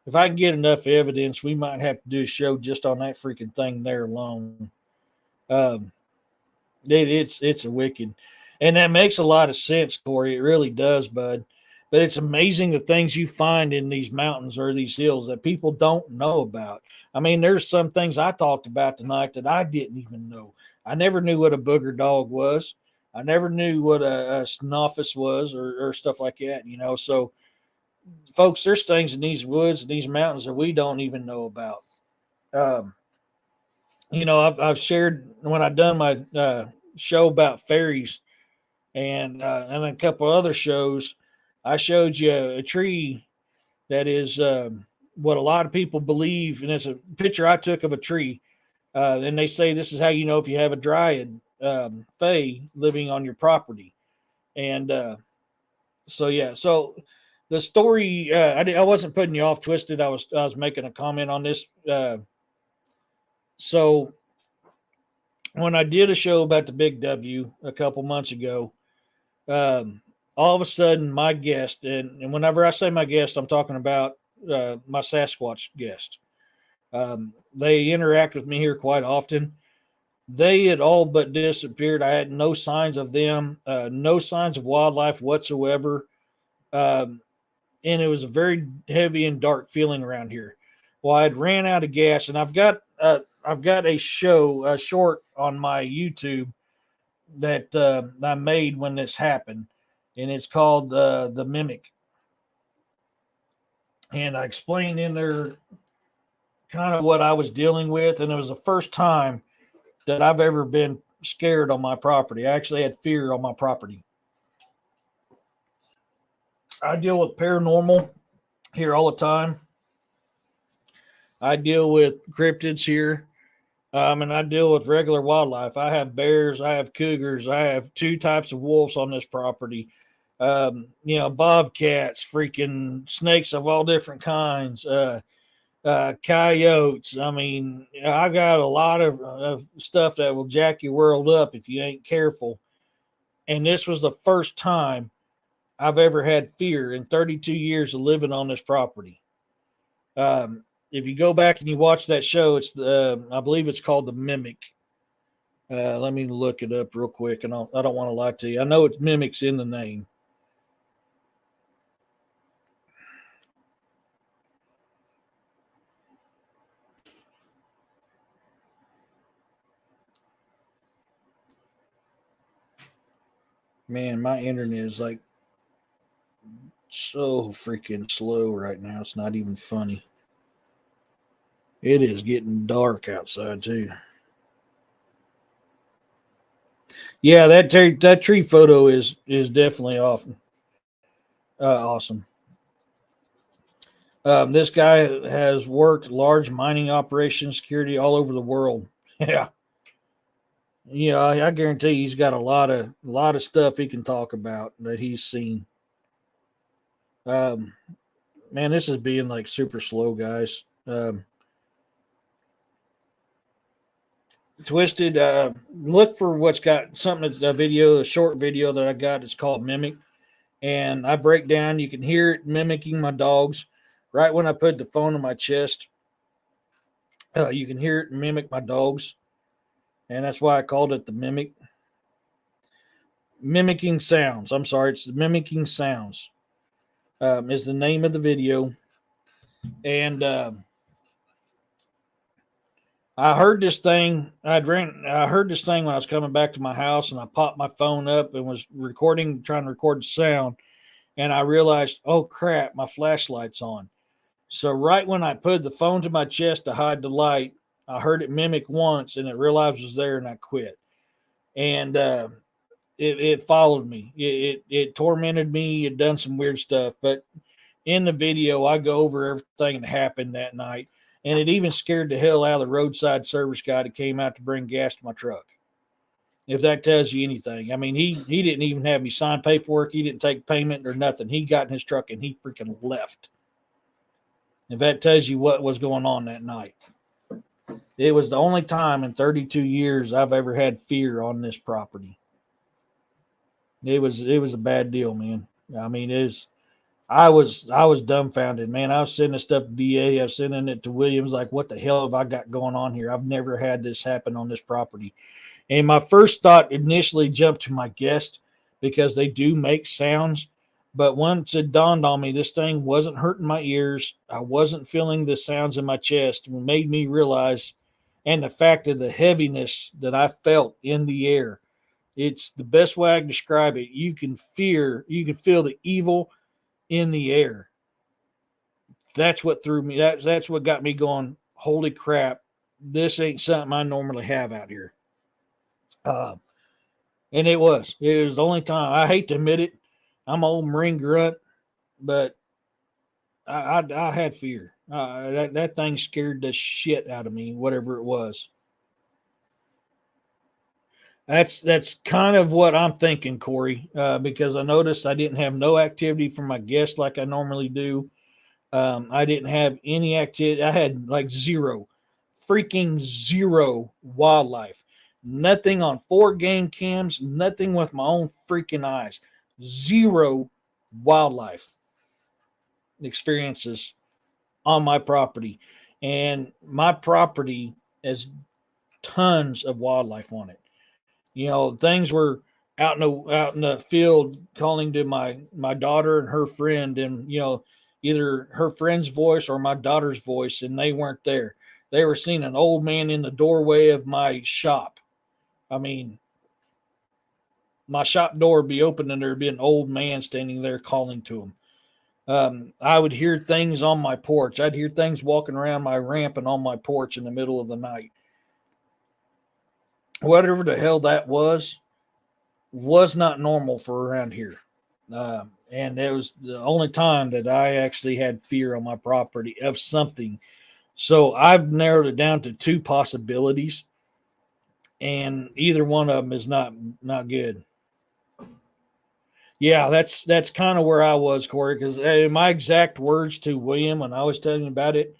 If I can get enough evidence, we might have to do a show just on that freaking thing there alone. It's a wicked, and that makes a lot of sense, Corey. It really does, bud. But it's amazing the things you find in these mountains or these hills that people don't know about. I mean, there's some things I talked about tonight that I didn't even know. I never knew what a booger dog was. I never knew what a snuffus was, or stuff like that. So folks, there's things in these woods and these mountains that we don't even know about. Um, I've shared when I've done my show about fairies and a couple other shows. I showed you a tree that is what a lot of people believe, and it's a picture I took of a tree. And they say this is how you know if you have a dryad fae living on your property. And so yeah, so the story I wasn't putting you off twisted. I was making a comment on this. So when I did a show about the Big W a couple months ago, all of a sudden my guest, and whenever I say my guest, I'm talking about my Sasquatch guest. They interact with me here quite often. They had all but disappeared. I had no signs of them, no signs of wildlife whatsoever. And it was a very heavy and dark feeling around here. Well, I'd ran out of gas, and I've got a short on my YouTube that I made when this happened, and it's called the Mimic. And I explained in there kind of what I was dealing with, and it was the first time that I've ever been scared on my property. I actually had fear on my property. I deal with paranormal here all the time. I deal with cryptids here, and I deal with regular wildlife. I have bears, I have cougars, I have two types of wolves on this property. Bobcats, freaking snakes of all different kinds, coyotes. I mean, I got a lot of stuff that will jack your world up if you ain't careful. And this was the first time I've ever had fear in 32 years of living on this property. If you go back and you watch that show, it's I believe it's called The Mimic. Let me look it up real quick, and I don't want to lie to you. I know it's Mimics in the name. Man, my internet is like so freaking slow right now. It's not even funny. It is getting dark outside too. Yeah, that tree photo is definitely awesome. This guy has worked large mining operation security all over the world. Yeah, I guarantee he's got a lot of stuff he can talk about that he's seen. Um, Man, this is being like super slow, guys. Twisted. Look for what's got something. A short video that I got. It's called Mimic, and I break down. You can hear it mimicking my dogs. Right when I put the phone on my chest, you can hear it mimic my dogs, and that's why I called it the Mimic. Mimicking sounds. I'm sorry, it's the mimicking sounds. Is the name of the video, and I heard this thing. I heard this thing when I was coming back to my house, and I popped my phone up and was trying to record the sound, and I realized, oh crap, my flashlight's on. So right when I put the phone to my chest to hide the light, I heard it mimic once, and it realized it was there, and I quit. And it followed me. It tormented me. It done some weird stuff. But in the video, I go over everything that happened that night. And it even scared the hell out of the roadside service guy that came out to bring gas to my truck. If that tells you anything. I mean, he didn't even have me sign paperwork. He didn't take payment or nothing. He got in his truck and he freaking left. If that tells you what was going on that night. It was the only time in 32 years I've ever had fear on this property. It was a bad deal, man. I mean, I was dumbfounded, man. I was sending stuff to DA. I was sending it to Williams. Like, what the hell have I got going on here? I've never had this happen on this property. And my first thought initially jumped to my guest because they do make sounds. But once it dawned on me, this thing wasn't hurting my ears. I wasn't feeling the sounds in my chest. It made me realize, and the fact of the heaviness that I felt in the air. It's the best way I can describe it. You can feel the evil in the air. That's what threw me. That's what got me going. Holy crap! This ain't something I normally have out here. And it was the only time. I hate to admit it. I'm an old Marine grunt, but I had fear. That thing scared the shit out of me. Whatever it was. That's kind of what I'm thinking, Corey, because I noticed I didn't have no activity for my guests like I normally do. I didn't have any activity. I had like freaking zero wildlife. Nothing on 4 game cams, nothing with my own freaking eyes. Zero wildlife experiences on my property. And my property has tons of wildlife on it. Things were out in the field calling to my daughter and her friend, and either her friend's voice or my daughter's voice, and they weren't there. They were seeing an old man in the doorway of my shop. I mean, my shop door would be open and there'd be an old man standing there calling to them. I would hear things on my porch. I'd hear things walking around my ramp and on my porch in the middle of the night. Whatever the hell that was not normal for around here. And it was the only time that I actually had fear on my property of something. So I've narrowed it down to two possibilities, and either one of them is not good. Yeah, that's kind of where I was, Corey. Because my exact words to William when I was telling him about it,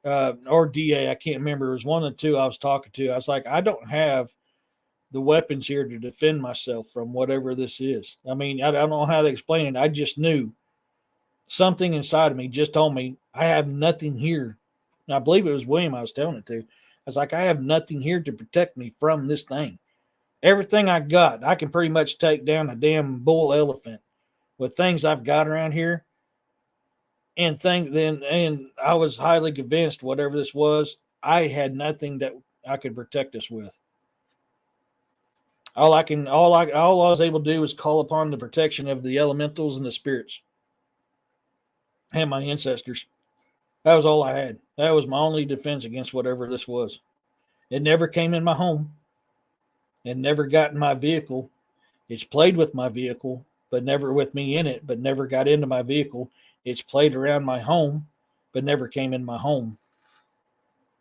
or DA, I can't remember. It was one of the two I was talking to. I was like, I don't have the weapons here to defend myself from whatever this is. I mean, I don't know how to explain it. I just knew something inside of me just told me I have nothing here. And I believe it was William I was telling it to. I was like, I have nothing here to protect me from this thing. Everything I got, I can pretty much take down a damn bull elephant with things I've got around here. And I was highly convinced whatever this was, I had nothing that I could protect us with. All I was able to do was call upon the protection of the elementals and the spirits and my ancestors. That was all I had. That was my only defense against whatever this was. It never came in my home. It never got in my vehicle. It's played with my vehicle, but never with me in it, but never got into my vehicle. It's played around my home, but never came in my home.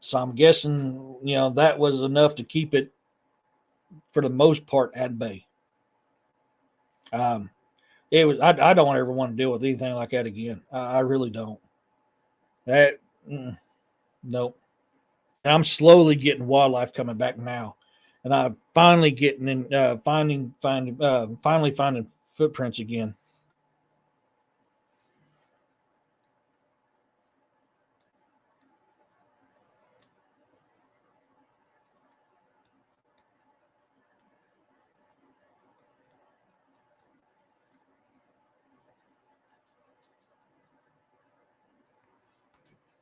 So I'm guessing, that was enough to keep it, for the most part, at bay. Um, it was. I don't ever want to deal with anything like that again. I really don't. That nope. And I'm slowly getting wildlife coming back now, and I'm finally getting in, finally finding footprints again.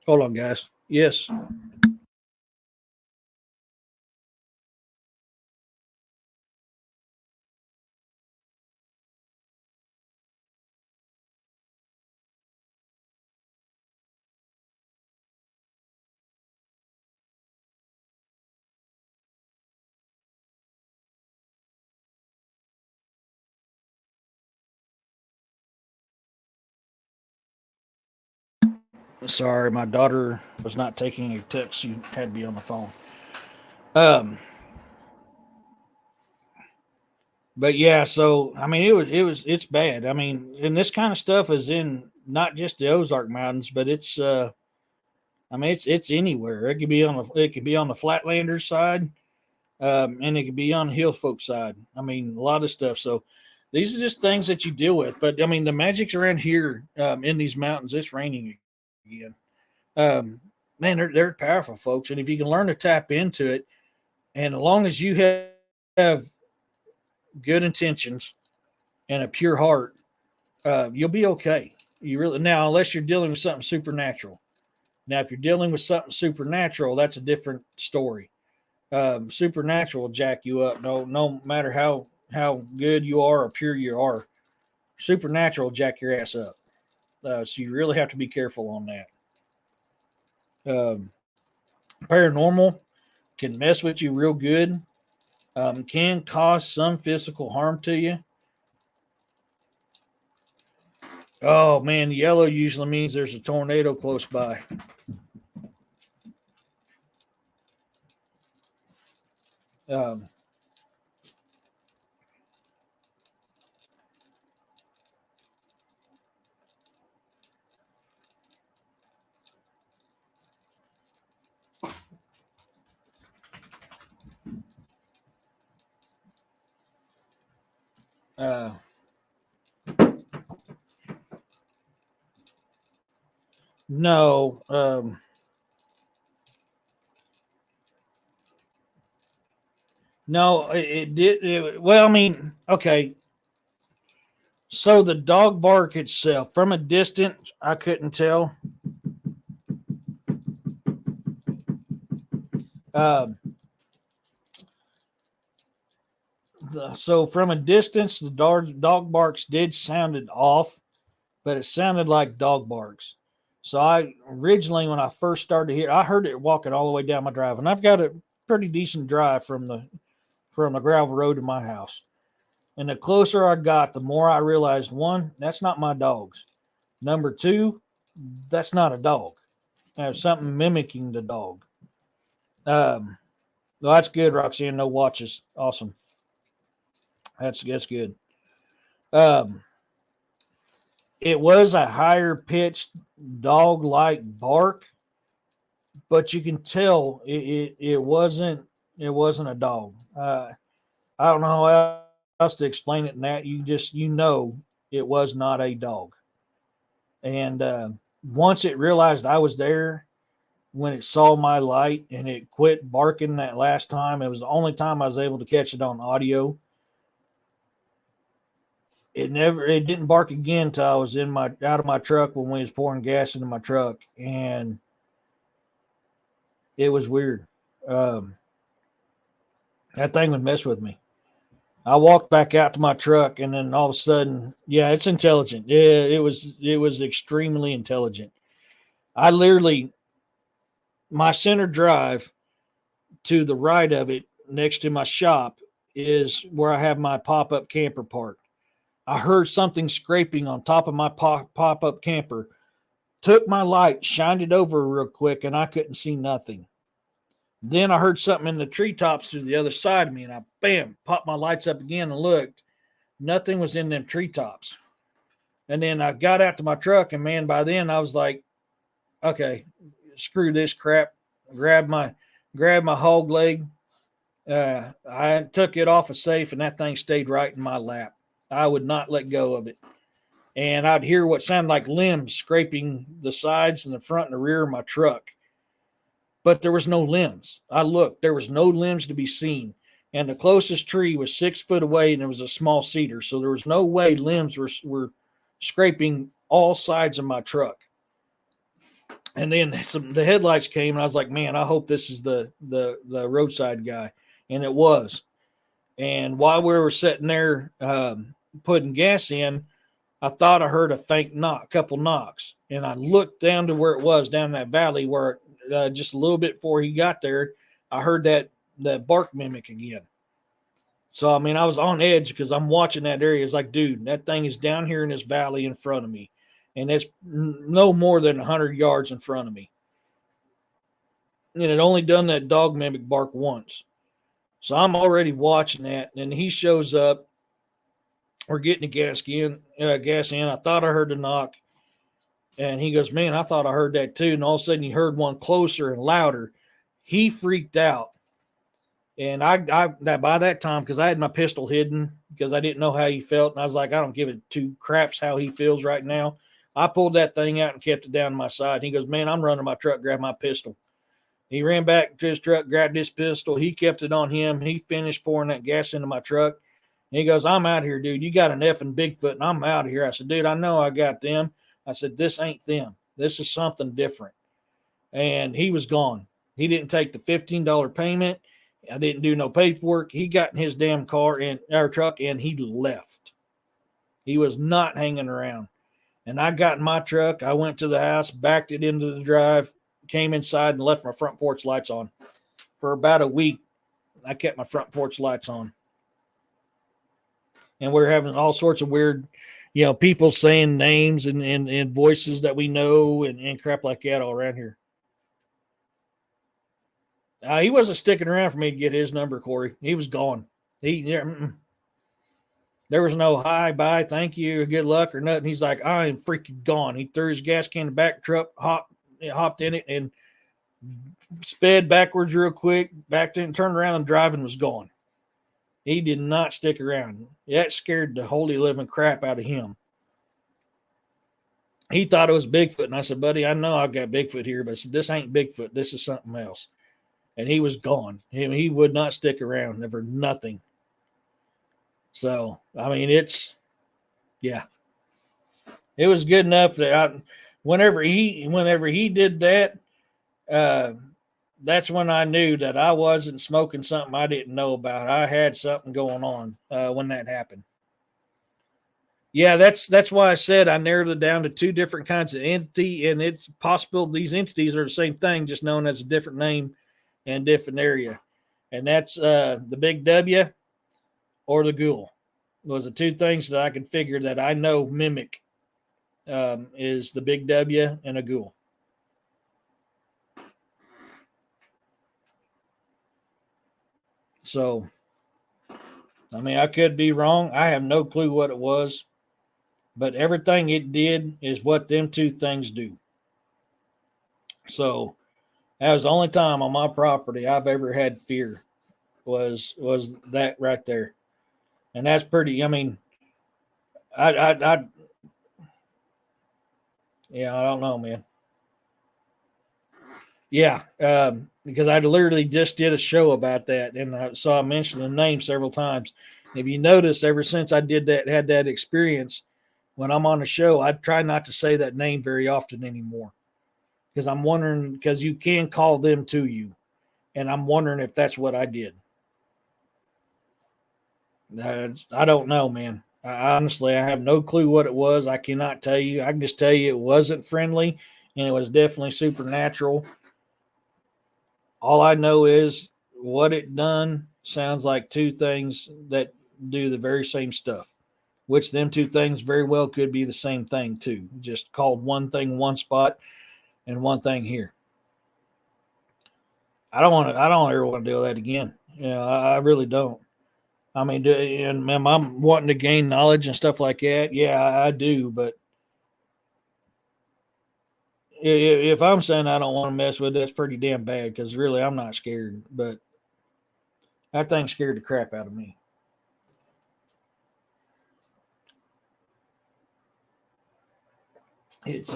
Hold on, guys. Yes. Sorry, my daughter was not taking a text. She had to be on the phone. Um, but yeah, so I mean, it's bad. I mean, and this kind of stuff is in not just the Ozark Mountains, but I mean, it's anywhere. It could be on the Flatlanders side, and it could be on the Hill folk side. I mean, a lot of stuff. So these are just things that you deal with. But I mean, the magic's around here in these mountains. It's raining again. Man, they're powerful, folks. And if you can learn to tap into it, and as long as you have good intentions and a pure heart, you'll be okay. You really now, unless you're dealing with something supernatural. Now, if you're dealing with something supernatural, that's a different story. Supernatural will jack you up. No matter how good you are or pure you are, supernatural will jack your ass up. So you really have to be careful on that. Paranormal can mess with you real good. Can cause some physical harm to you. Oh man, yellow usually means there's a tornado close by. Um, uh, no, no, it did. Well, I mean, okay. So the dog bark itself, from a distance, I couldn't tell. Um, so from a distance, the dog barks did sounded off. but it sounded like dog barks. So I originally, when I first started here, I heard it walking all the way down my drive, and I've got a pretty decent drive from the gravel road to my house. And the closer I got, the more I realized, one, that's not my dogs. Number two, that's not a dog. There's something mimicking the dog. Well, that's good, Roxanne. No watches. Awesome. That's good. Um, it was a higher pitched dog like bark, but you can tell it wasn't a dog. I don't know how else to explain it than that. You know it was not a dog. And once it realized I was there, when it saw my light and it quit barking that last time, it was the only time I was able to catch it on audio. It didn't bark again till I was out of my truck when we was pouring gas into my truck, and it was weird. That thing would mess with me. I walked back out to my truck, and then all of a sudden, yeah, it's intelligent. Yeah, it was extremely intelligent. I literally, my center drive to the right of it, next to my shop, is where I have my pop-up camper parked. I heard something scraping on top of my pop-up camper. Took my light, shined it over real quick, and I couldn't see nothing. Then I heard something in the treetops to the other side of me, and I, bam, popped my lights up again and looked. Nothing was in them treetops. And then I got out to my truck, and man, by then I was like, okay, screw this crap. Grabbed my hog leg. I took it off a safe, and that thing stayed right in my lap. I would not let go of it. And I'd hear what sounded like limbs scraping the sides and the front and the rear of my truck. But there was no limbs. I looked. There was no limbs to be seen. And the closest tree was 6 foot away, and it was a small cedar. So there was no way limbs were scraping all sides of my truck. And then the headlights came, and I was like, man, I hope this is the roadside guy. And it was. And while we were sitting there putting gas in, I thought I heard a faint knock, couple knocks. And I looked down to where it was, down that valley, where just a little bit before he got there, I heard that bark mimic again. So, I mean, I was on edge because I'm watching that area. It's like, dude, that thing is down here in this valley in front of me. And it's no more than 100 yards in front of me. And it only done that dog mimic bark once. So I'm already watching that. And he shows up. We're getting the gas in. I thought I heard the knock. And he goes, man, I thought I heard that too. And all of a sudden he heard one closer and louder. He freaked out. And I by that time, because I had my pistol hidden because I didn't know how he felt. And I was like, I don't give it two craps how he feels right now. I pulled that thing out and kept it down to my side. He goes, man, I'm running my truck, grab my pistol. He ran back to his truck, grabbed his pistol. He kept it on him. He finished pouring that gas into my truck. And he goes, I'm out here, dude. You got an effing Bigfoot, and I'm out of here. I said, dude, I know I got them. I said, this ain't them. This is something different. And he was gone. He didn't take the $15 payment. I didn't do no paperwork. He got in his damn car and our truck, and he left. He was not hanging around. And I got in my truck. I went to the house, backed it into the drive, came inside, and left my front porch lights on. For about a week, I kept my front porch lights on. And we're having all sorts of weird, people saying names and voices that we know and crap like that all around here. He wasn't sticking around for me to get his number, Corey. He was gone. There was no hi, bye, thank you, good luck, or nothing. He's like, I am freaking gone. He threw his gas can in the back truck, hopped in it, and sped backwards real quick, backed in, turned around, and driving was gone. He did not stick around. That scared the holy living crap out of him. He thought it was Bigfoot, and I said, buddy, I know I've got Bigfoot here, but I said, this ain't Bigfoot. This is something else. And he was gone. He would not stick around, never nothing. So, I mean, it was good enough that whenever he did that, that's when I knew that I wasn't smoking something I didn't know about. I had something going on when that happened. Yeah, that's why I said I narrowed it down to two different kinds of entity, and it's possible these entities are the same thing, just known as a different name and different area. And that's the big W or the ghoul. Those are two things that I can figure that I know mimic is the big W and a ghoul. So, I mean, I could be wrong. I have no clue what it was, but everything it did is what them two things do. So, that was the only time on my property I've ever had fear was that right there, and that's pretty. I mean, I yeah, I don't know, man. Yeah, because I literally just did a show about that, and I mentioned the name several times. If you notice, ever since I did that, had that experience, when I'm on the show, I try not to say that name very often anymore, because I'm wondering, because you can call them to you, and I'm wondering if that's what I did. I don't know, man. Honestly, I have no clue what it was. I cannot tell you. I can just tell you it wasn't friendly, and it was definitely supernatural. All I know is what it done sounds like two things that do the very same stuff, which them two things very well could be the same thing too. Just called one thing one spot and one thing here. I don't want to. I don't ever want to do that again. I really don't. I mean, and I'm wanting to gain knowledge and stuff like that. Yeah, I do. But if I'm saying I don't want to mess with it, that's pretty damn bad, because really I'm not scared. But that thing scared the crap out of me. It's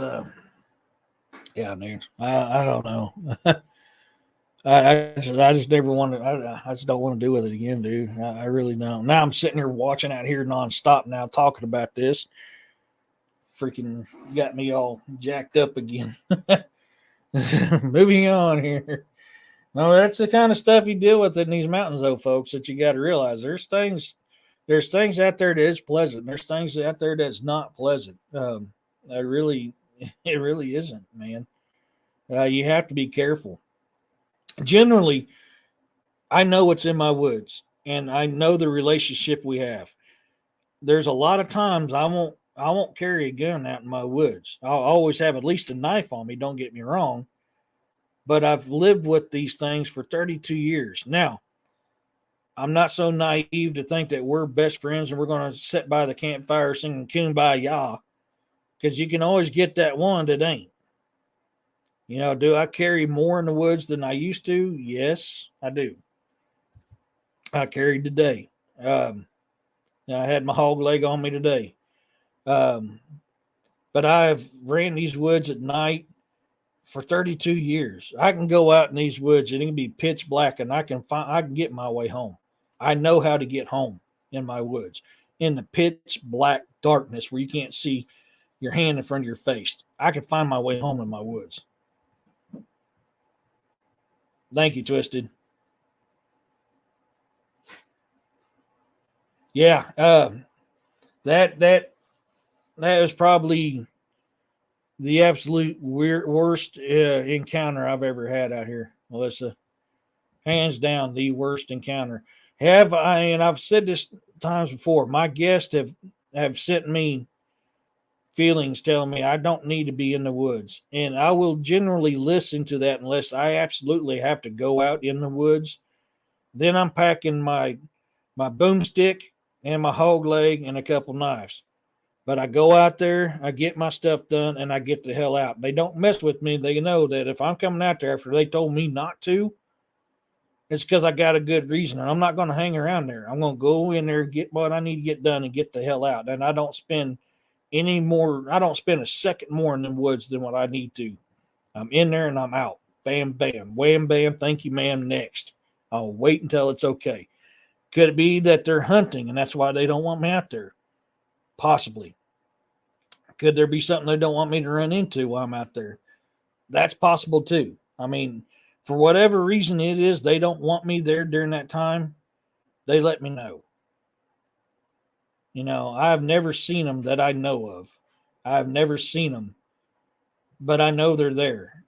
yeah, man. I don't know. I just never want to. I just don't want to do with it again, dude. I really don't. Now I'm sitting here watching out here nonstop now, talking about this. Freaking got me all jacked up again. Moving on here. No, that's the kind of stuff you deal with in these mountains, though, folks. That you got to realize there's things out there that is pleasant. There's things out there that's not pleasant. I really, it really isn't, man. You have to be careful. Generally, I know what's in my woods, and I know the relationship we have. There's a lot of times I won't carry a gun out in my woods. I'll always have at least a knife on me. Don't get me wrong, but I've lived with these things for 32 years now. I'm not so naive to think that we're best friends and we're going to sit by the campfire singing "Kumbaya," because you can always get that one that ain't. Do I carry more in the woods than I used to? Yes, I do. I carried today. I had my hog leg on me today. Um, but I've ran these woods at night for 32 years. I can go out in these woods and it can be pitch black, and I can get my way home. I know how to get home in my woods in the pitch black darkness where you can't see your hand in front of your face. I can find my way home in my woods. Thank you, Twisted. Yeah, that that that was probably the absolute worst encounter I've ever had out here, Melissa. Hands down, the worst encounter. And I've said this times before. My guests have sent me feelings telling me I don't need to be in the woods, and I will generally listen to that unless I absolutely have to go out in the woods. Then I'm packing my boomstick and my hog leg and a couple knives. But I go out there, I get my stuff done, and I get the hell out. They don't mess with me. They know that if I'm coming out there after they told me not to, it's because I got a good reason. And I'm not going to hang around there. I'm going to go in there, get what I need to get done, and get the hell out. And I don't spend a second more in the woods than what I need to. I'm in there and I'm out. Bam, bam, wham, bam. Thank you, ma'am. Next. I'll wait until it's okay. Could it be that they're hunting and that's why they don't want me out there? Possibly. Could there be something they don't want me to run into while I'm out there? That's possible too. I mean, for whatever reason it is, they don't want me there during that time. They let me know. I've never seen them that I know of. I've never seen them, but I know they're there.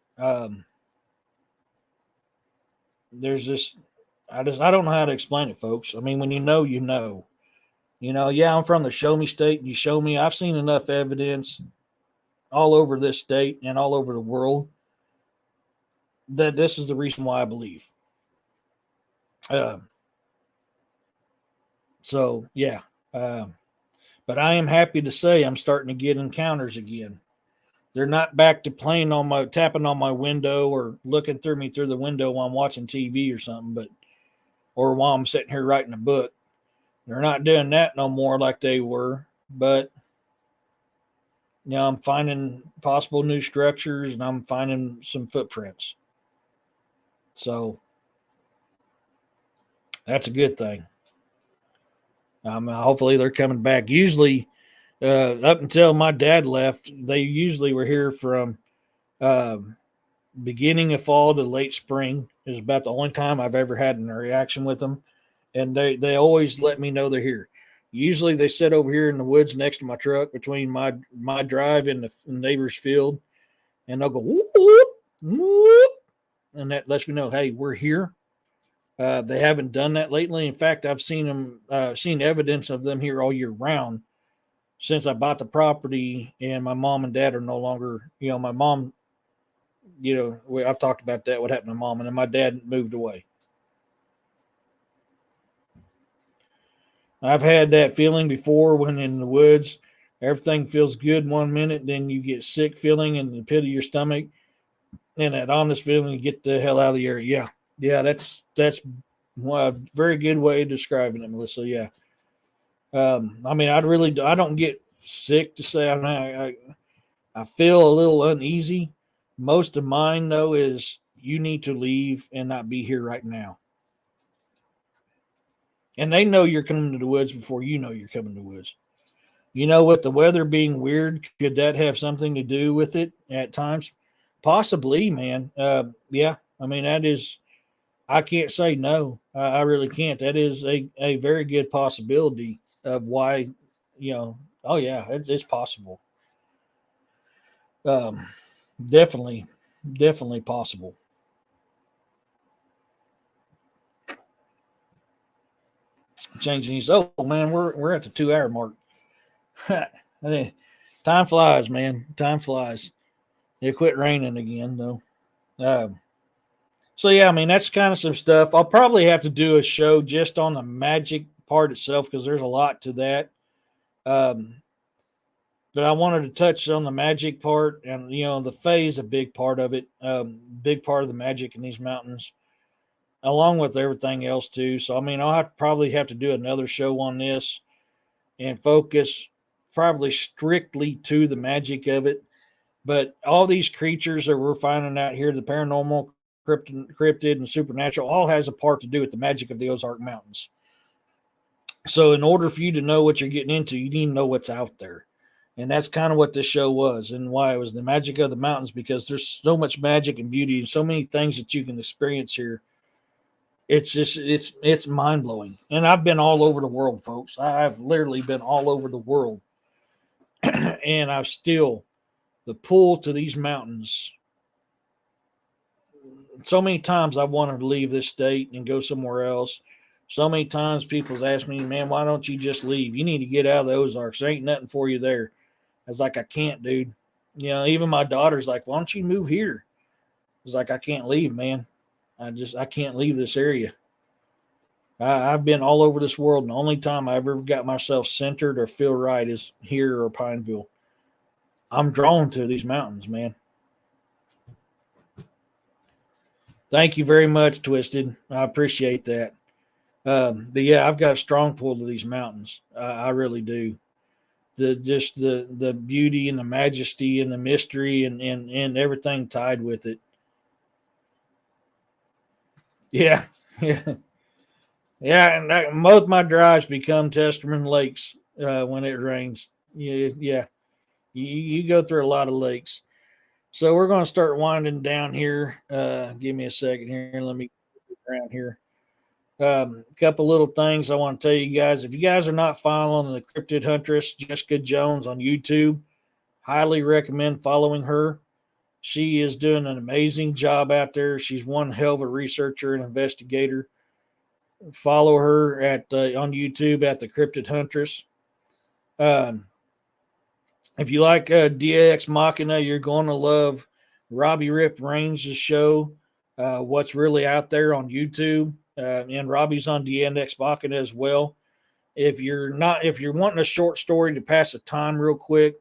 There's this, I don't know how to explain it, folks. I mean, when you know, you know. Yeah, I'm from the show me state, and you show me. I've seen enough evidence all over this state and all over the world that this is the reason why I believe. Uh, so yeah, uh, but I am happy to say I'm starting to get encounters again. They're not back to playing on my tapping on my window or looking through me through the window while I'm watching TV or something, but or while I'm sitting here writing a book. They're not doing that no more like they were. But I'm finding possible new structures and I'm finding some footprints. So that's a good thing. Hopefully they're coming back. Usually, up until my dad left, they usually were here from uh, beginning of fall to late spring. Is about the only time I've ever had a reaction with them, and they always let me know they're here. Usually they sit over here in the woods next to my truck between my drive and the neighbor's field, and they'll go whoop, whoop, whoop, and that lets me know, hey, we're here. They haven't done that lately. In fact, I've seen evidence of them here all year round since I bought the property. And my mom and dad are no longer. My mom. I've talked about that. What happened to mom, and then my dad moved away. I've had that feeling before when in the woods, everything feels good 1 minute, then you get sick feeling in the pit of your stomach, and that ominous feeling, you get the hell out of the area. Yeah, that's a very good way of describing it, Melissa. Yeah. I mean, I don't get sick to say. I feel a little uneasy. Most of mine though is you need to leave and not be here right now. And they know you're coming to the woods before you know you're coming to the woods. With the weather being weird, could that have something to do with it at times? Possibly, man. Yeah. I mean, that is, I can't say no. I really can't. That is a very good possibility of why, oh, yeah, it's possible. Um, definitely, definitely possible. Changing these. Oh, man, we're at the 2 hour mark. Time flies, man. Time flies. It quit raining again, though. So yeah, I mean that's kind of some stuff. I'll probably have to do a show just on the magic part itself because there's a lot to that. Um, but I wanted to touch on the magic part, and the fae is a big part of it. Big part of the magic in these mountains, along with everything else too. So I mean, probably have to do another show on this and focus probably strictly to the magic of it. But all these creatures that we're finding out here, the paranormal, cryptid, and supernatural, all has a part to do with the magic of the Ozark Mountains. So in order for you to know what you're getting into, you need to know what's out there. And that's kind of what this show was and why it was the magic of the mountains, because there's so much magic and beauty and so many things that you can experience here. It's just, it's mind blowing. And I've been all over the world, folks. I've literally been all over the world. And I've still, the pull to these mountains, so many times I've wanted to leave this state and go somewhere else. So many times people's asked me, man, why don't you just leave? You need to get out of the Ozarks. There ain't nothing for you there. I was like, I can't, dude. Even my daughter's like, why don't you move here? I was like, I can't leave, man. I can't leave this area. I've been all over this world, and the only time I ever got myself centered or feel right is here or Pineville. I'm drawn to these mountains, man. Thank you very much, Twisted. I appreciate that. But yeah, I've got a strong pull to these mountains. I really do. The beauty and the majesty and the mystery and everything tied with it. Yeah, yeah, yeah. And both my drives become Testerman lakes when it rains. Yeah. You go through a lot of lakes. So we're going to start winding down here. Give me a second here. Let me get around here. Couple little things I want to tell you guys. If you guys are not following the Cryptid Huntress, Jessica Jones, on YouTube, highly recommend following her. She is doing an amazing job out there. She's one hell of a researcher and investigator. Follow her at on YouTube at the Cryptid Huntress. If you like DX Machina, you're going to love Robbie Rip Rains' show, What's Really Out There on YouTube. And Robbie's on DX Machina as well. If you're wanting a short story to pass the time real quick,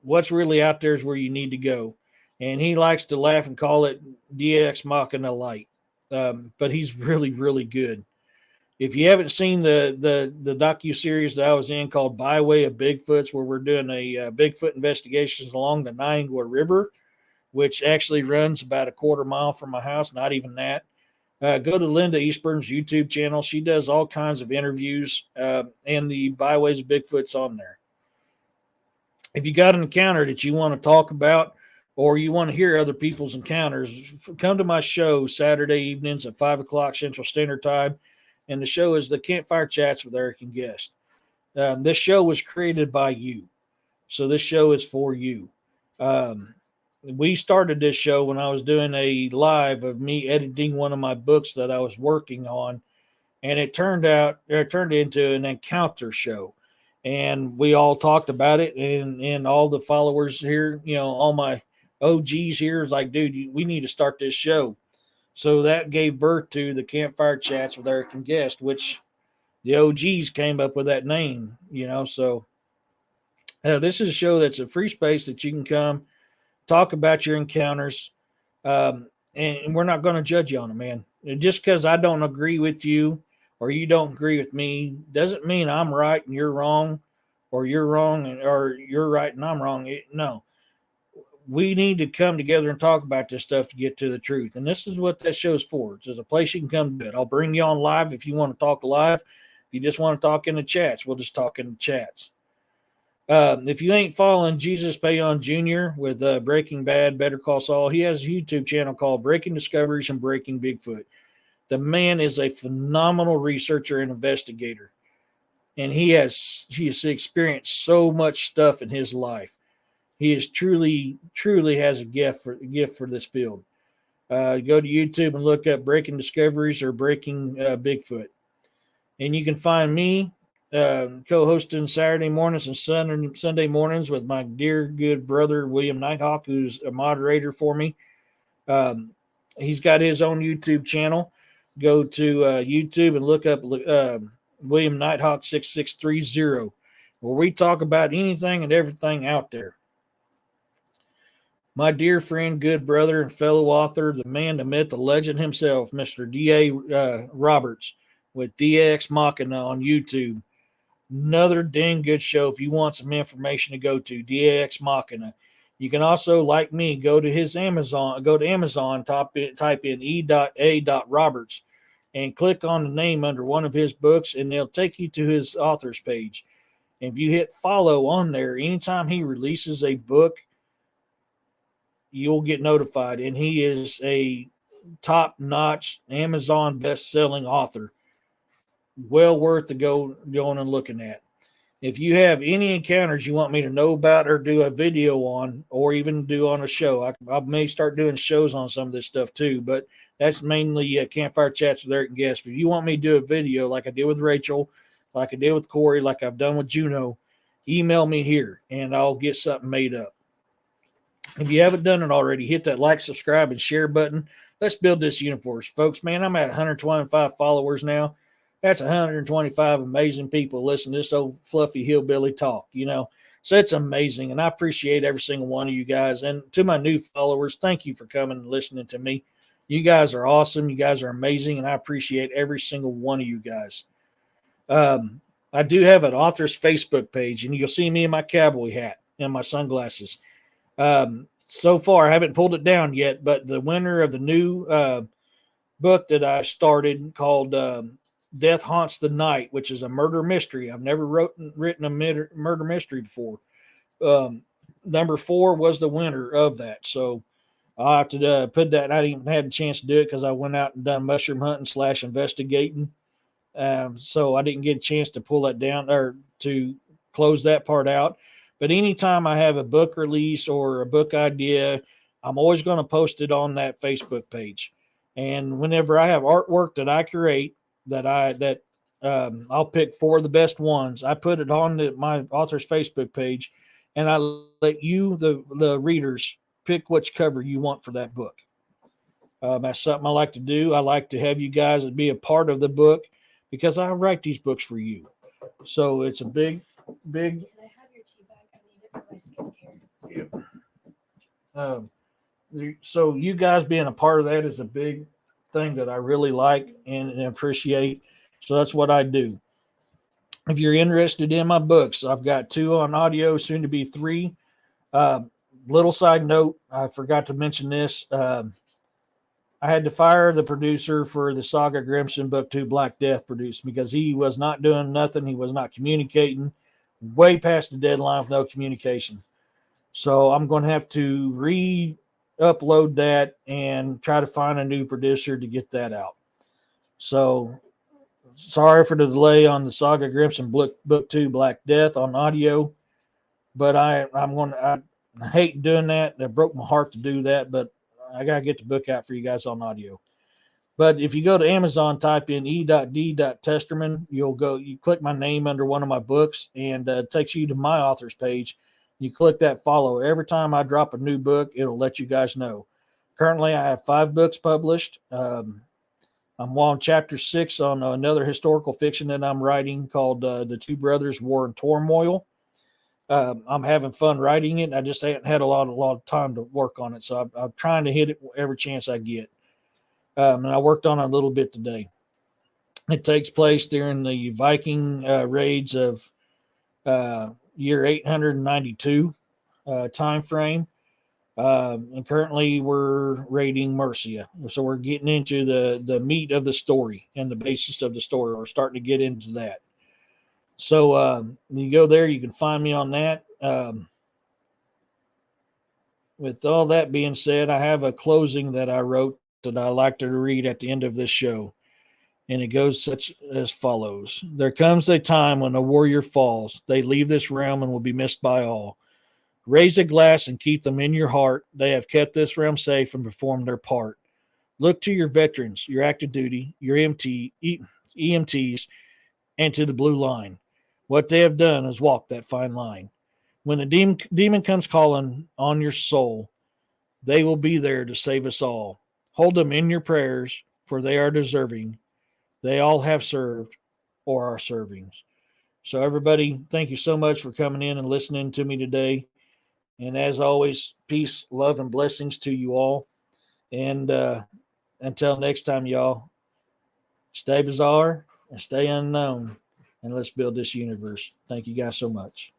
What's Really Out There is where you need to go. And he likes to laugh and call it DX Machina Light. But he's really, really good. If you haven't seen the docu-series that I was in called Byway of Bigfoots, where we're doing a Bigfoot investigations along the Niangua River, which actually runs about a quarter mile from my house, not even that, go to Linda Eastburn's YouTube channel. She does all kinds of interviews, and the Byways of Bigfoot's on there. If you got an encounter that you want to talk about, or you want to hear other people's encounters, come to my show Saturday evenings at 5 o'clock Central Standard Time. And the show is the Campfire Chats with Eric and Guest. This show was created by you. So this show is for you. We started this show when I was doing a live of me editing one of my books that I was working on. And it turned into an encounter show. And we all talked about it. And all the followers here, all my OGs here is like, dude, we need to start this show. So that gave birth to the Campfire Chats with Eric and Guest, which the OGs came up with that name, So this is a show that's a free space that you can come talk about your encounters. And we're not going to judge you on it, man. Just because I don't agree with you or you don't agree with me doesn't mean I'm right and you're wrong, or you're wrong or you're right and I'm wrong. No. We need to come together and talk about this stuff to get to the truth. And this is what that show's for. It's a place you can come to it. I'll bring you on live if you want to talk live. If you just want to talk in the chats, we'll just talk in the chats. If you ain't following Jesus Payon Jr. with Breaking Bad, Better Call Saul, he has a YouTube channel called Breaking Discoveries and Breaking Bigfoot. The man is a phenomenal researcher and investigator. And he has experienced so much stuff in his life. He is truly has a gift for this field. Go to YouTube and look up Breaking Discoveries or Breaking Bigfoot. And you can find me co-hosting Saturday mornings and Sunday mornings with my dear good brother, William Nighthawk, who's a moderator for me. He's got his own YouTube channel. Go to YouTube and look up William Nighthawk 6630, where we talk about anything and everything out there. My dear friend, good brother, and fellow author, the man, the myth, the legend himself, Mr. D.A. Roberts with DX Machina on YouTube. Another dang good show if you want some information to go to, DX Machina. You can also, like me, go to Amazon, type in E.A.Roberts, and click on the name under one of his books, and they'll take you to his author's page. And if you hit follow on there, anytime he releases a book, you'll get notified. And he is a top-notch Amazon best-selling author. Well worth to going and looking at. If you have any encounters you want me to know about or do a video on, or even do on a show, I may start doing shows on some of this stuff too, but that's mainly Campfire Chats with Eric and Guest. But if you want me to do a video like I did with Rachel, like I did with Corey, like I've done with Juno, email me here and I'll get something made up. If you haven't done it already, hit that like, subscribe, and share button. Let's build this universe, folks. Man, I'm at 125 followers now. That's 125 amazing people listening to this old fluffy hillbilly talk, So it's amazing, and I appreciate every single one of you guys. And to my new followers, thank you for coming and listening to me. You guys are awesome. You guys are amazing, and I appreciate every single one of you guys. I do have an author's Facebook page, and you'll see me in my cowboy hat and my sunglasses. So far, I haven't pulled it down yet, but the winner of the new book that I started called Death Haunts the Night, which is a murder mystery. I've never written a murder mystery before. Number 4 was the winner of that. So I'll have to put that. I didn't even had a chance to do it because I went out and done mushroom hunting / investigating. So I didn't get a chance to pull that down or to close that part out. But anytime I have a book release or a book idea, I'm always going to post it on that Facebook page. And whenever I have artwork that I create, I'll pick 4 of the best ones. I put it on my author's Facebook page, and I let you, the readers, pick which cover you want for that book. That's something I like to do. I like to have you guys be a part of the book because I write these books for you. So it's a big. Can I have your tea bag? I need it for my skincare. So you guys being a part of that is a big thing that I really like and appreciate. So that's what I do. If you're interested in my books, I've got 2 on audio, soon to be 3. Little side note, I forgot to mention this. I had to fire the producer for the Saga Grimson Book 2 Black Death produced because he was not doing nothing. He was not communicating, way past the deadline with no communication. So I'm going to have to re-upload that and try to find a new producer to get that out. So sorry for the delay on the Saga Grimson Book 2 Black Death on audio, but I hate doing that. It broke my heart to do that, but I got to get the book out for you guys on audio. But if you go to Amazon, type in e.d.testerman, you click my name under one of my books, and it takes you to my author's page. You click that follow. Every time I drop a new book, it'll let you guys know. Currently, I have 5 books published. I'm on chapter 6 on another historical fiction that I'm writing called The Two Brothers, War and Turmoil. I'm having fun writing it. I just haven't had a lot of time to work on it. So I'm trying to hit it every chance I get. And I worked on it a little bit today. It takes place during the Viking raids of year 892 time frame. And currently we're raiding Mercia. So we're getting into the meat of the story and the basis of the story. We're starting to get into that. So you go there, you can find me on that. With all that being said, I have a closing that I wrote that I like to read at the end of this show. And it goes such as follows. There comes a time when a warrior falls. They leave this realm and will be missed by all. Raise a glass and keep them in your heart. They have kept this realm safe and performed their part. Look to your veterans, your active duty, your EMTs, and to the blue line. What they have done is walk that fine line. When a demon comes calling on your soul, they will be there to save us all. Hold them in your prayers, for they are deserving. They all have served or are serving. So everybody, thank you so much for coming in and listening to me today. And as always, peace, love, and blessings to you all. And until next time, y'all, stay bizarre and stay unknown. And let's build this universe. Thank you guys so much.